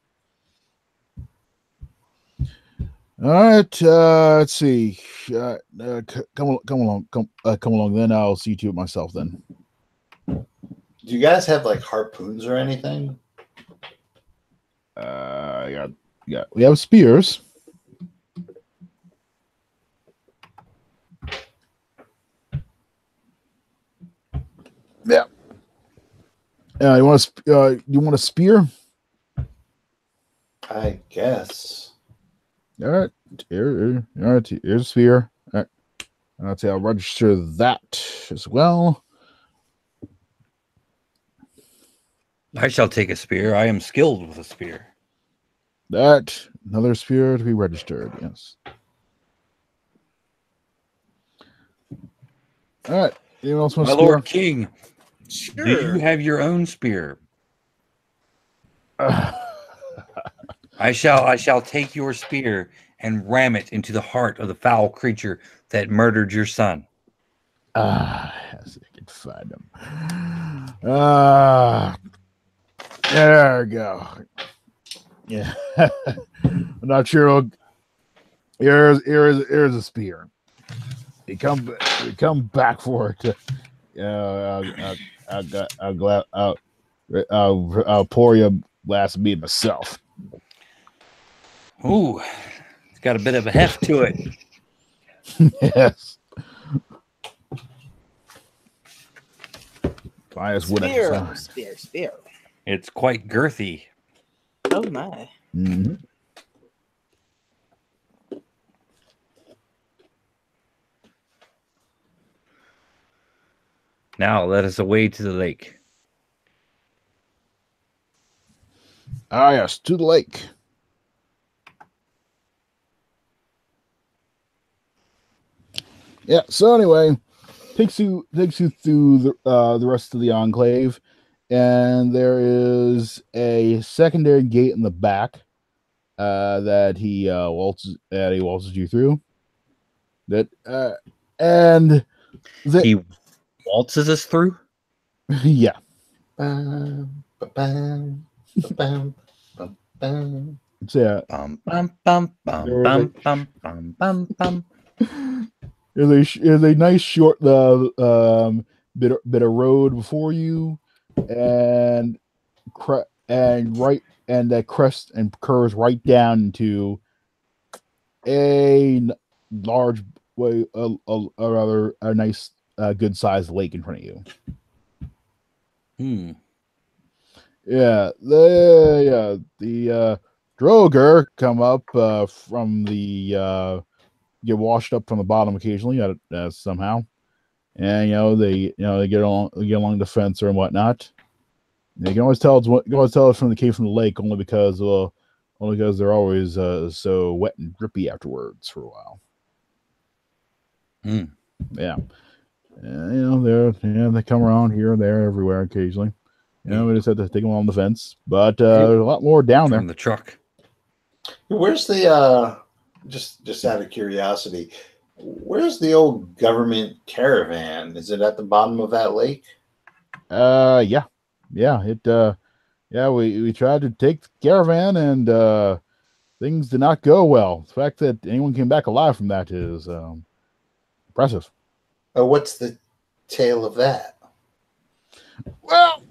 All right. Let's see. Come along. Then I'll see to it myself. Then. Do you guys have like harpoons or anything? Yeah. We have spears. Yeah. You want a spear? I guess. All right. All right. Here's a spear. All right. I'll register that as well. I shall take a spear. I am skilled with a spear. That another spear to be registered. Yes. All right. Anyone else want a My spear? Lord King, Sure. do you have your own spear? I shall take your spear and ram it into the heart of the foul creature that murdered your son. Yes, I can find him. There we go. Yeah. I'm not sure. Here's a spear. You come back for it. I'll pour you a glass of mead myself. Ooh, it's got a bit of a heft to it. Yes. Finest wood I can find. Spear. It's quite girthy. Oh my. Mm-hmm. Now let us away to the lake. Yes, to the lake. Yeah. So anyway, takes you through the rest of the enclave, and there is a secondary gate in the back that he waltzes you through. He waltzes us through. Yeah. So yeah. Bum, bum, bum, bum, bum, bum, bum, bum, bum. There's a nice short bit of road before you, and that crest and curves right down into a large way, a rather a nice good sized lake in front of you. Yeah, the Droger come up from the get washed up from the bottom occasionally somehow, and they get along the fence and whatnot. And you can always tell it's from the came from the lake only because they're always so wet and drippy afterwards for a while. Yeah. They come around here, there, everywhere occasionally. We just have to take them on the fence, but there's a lot more down there. From the truck. Where's the just out of curiosity, where's the old government caravan? Is it at the bottom of that lake? Yeah. We tried to take the caravan and things did not go well. The fact that anyone came back alive from that is impressive. Oh, what's the tale of that? Well,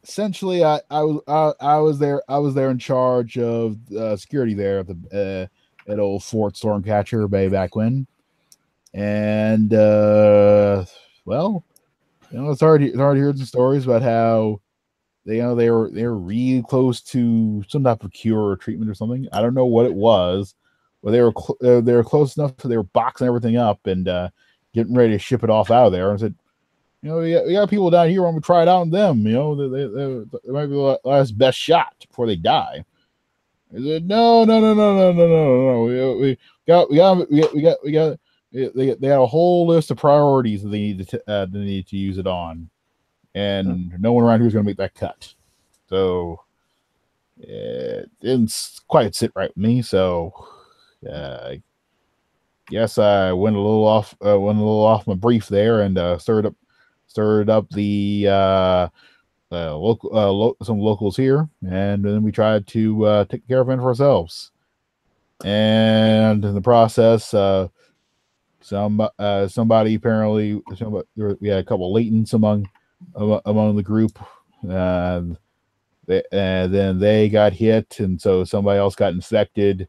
essentially, I was there in charge of security there at old Fort Stormcatcher Bay back when, and it's hard to hear some stories about how they were really close to some type of cure or treatment or something. I don't know what it was, but they were close enough to they were boxing everything up and getting ready to ship it off out of there. And said, we got people down here. I'm gonna try it out on them. They might be the last best shot before they die. I said, no. We got they had a whole list of priorities that they needed to use it on, and no one around here was going to make that cut. So it didn't quite sit right with me. So guess I went a little off my brief there and stirred up the some locals here, and then we tried to take care of it for ourselves. And in the process, somebody apparently we had a couple of latents among the group, and then they got hit, and so somebody else got infected,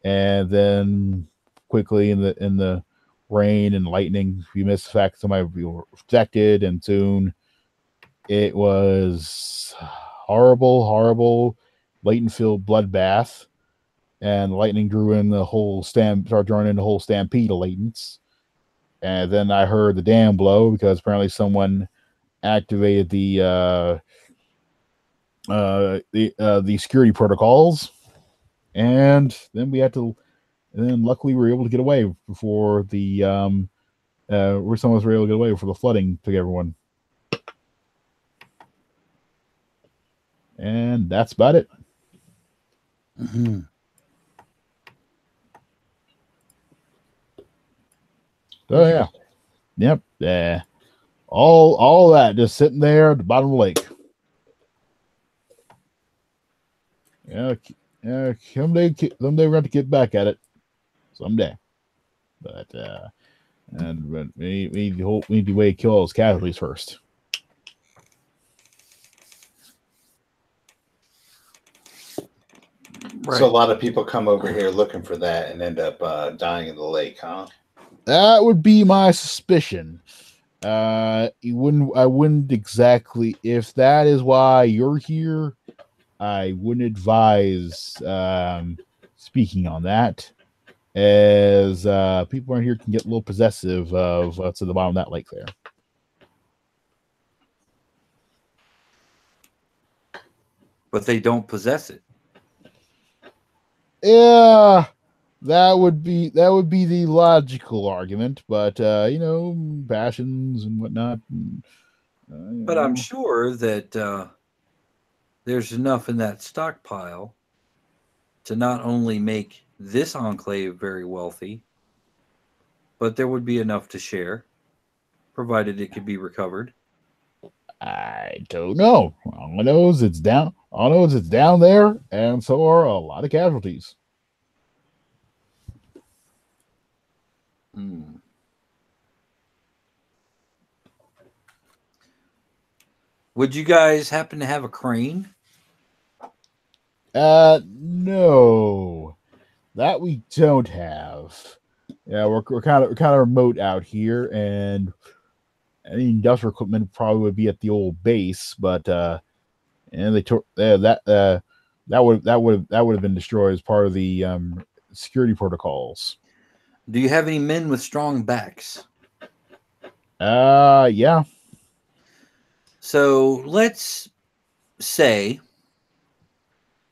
and then quickly in the rain and lightning, we missed the fact somebody would be infected, and soon it was horrible latent-filled bloodbath, and lightning drew in the whole started drawing in the whole stampede of latents. And then I heard the dam blow because apparently someone activated the security protocols, and then we had to. And then luckily we were able to get away before the some of us were able to get away before the flooding took everyone. And that's about it. Mm-hmm. Oh yeah, yep. All that just sitting there at the bottom of the lake. Yeah. Someday we're going to get back at it. Someday, but we need to wait to kill those casualties first. Right. So a lot of people come over here looking for that and end up dying in the lake, huh? That would be my suspicion. I wouldn't exactly, if that is why you're here, I wouldn't advise speaking on that, as people around here can get a little possessive of what's at the bottom of that lake there. But they don't possess it. Yeah, that would be the logical argument, but passions and whatnot. But I'm sure that there's enough in that stockpile to not only make this enclave very wealthy, but there would be enough to share, provided it could be recovered. I don't know. All I know is it's down. All I know is it's down there, and so are a lot of casualties. Would you guys happen to have a crane? No, that we don't have. Yeah, we're kind of remote out here, and any industrial equipment probably would be at the old base, but and they took that would have been destroyed as part of the security protocols. Do you have any men with strong backs? Yeah. So let's say,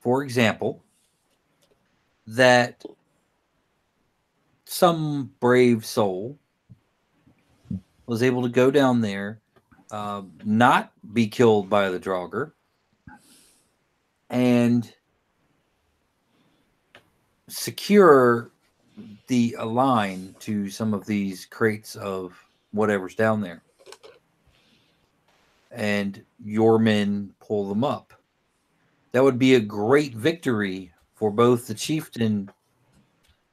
for example, that some brave soul was able to go down there, not be killed by the Draugr, and secure the line to some of these crates of whatever's down there. And your men pull them up. That would be a great victory for both the chieftain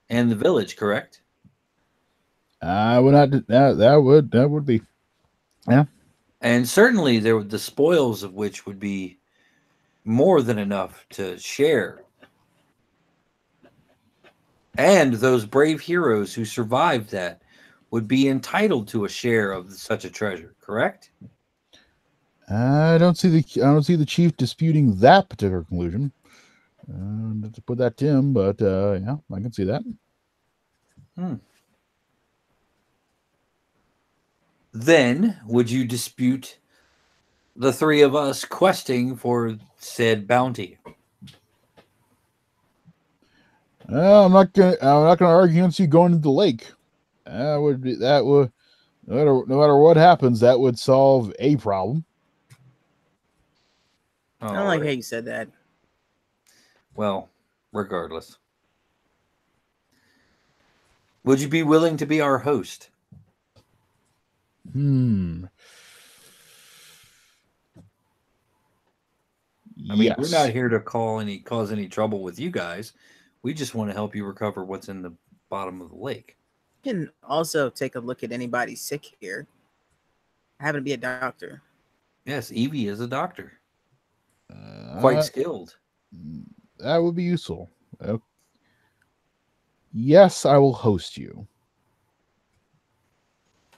and the village, correct? That would be, yeah. And certainly the spoils of which would be more than enough to share. And those brave heroes who survived that would be entitled to a share of such a treasure, correct? I don't see the chief disputing that particular conclusion. To put that to him, but yeah, I can see that. Then would you dispute the three of us questing for said bounty? I'm not gonna argue against you going into the lake. That would no matter what happens, that would solve a problem. I don't like how you said that. Well, regardless. Would you be willing to be our host? I mean, we're not here to cause any trouble with you guys. We just want to help you recover what's in the bottom of the lake. You can also take a look at anybody sick here. I happen to be a doctor. Yes, Evie is a doctor. Quite skilled. That would be useful. Yes, I will host you.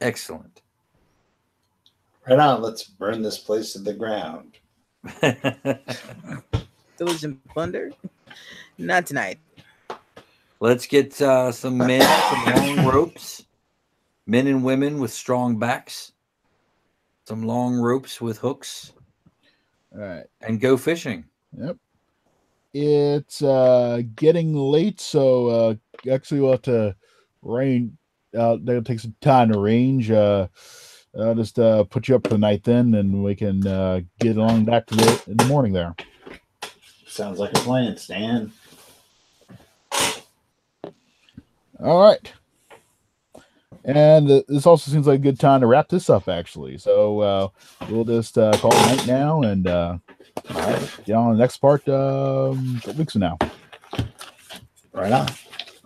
Excellent. Right on. Let's burn this place to the ground. Those in plunder? Not tonight. Let's get some men, some long ropes, men and women with strong backs, some long ropes with hooks. All right. And go fishing. Yep. It's getting late, so actually we'll have to range. That'll take some time to range. I'll just put you up for the night then, and we can get along back to in the morning there. Sounds like a plan, Stan. All right. And this also seems like a good time to wrap this up, actually. So we'll just call it night now and get on the next part a couple weeks from now. Right on.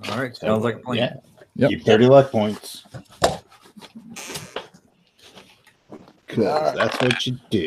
All right. Sounds like a plan. Yeah. Yep. Keep 30 luck points. Because that's what you do.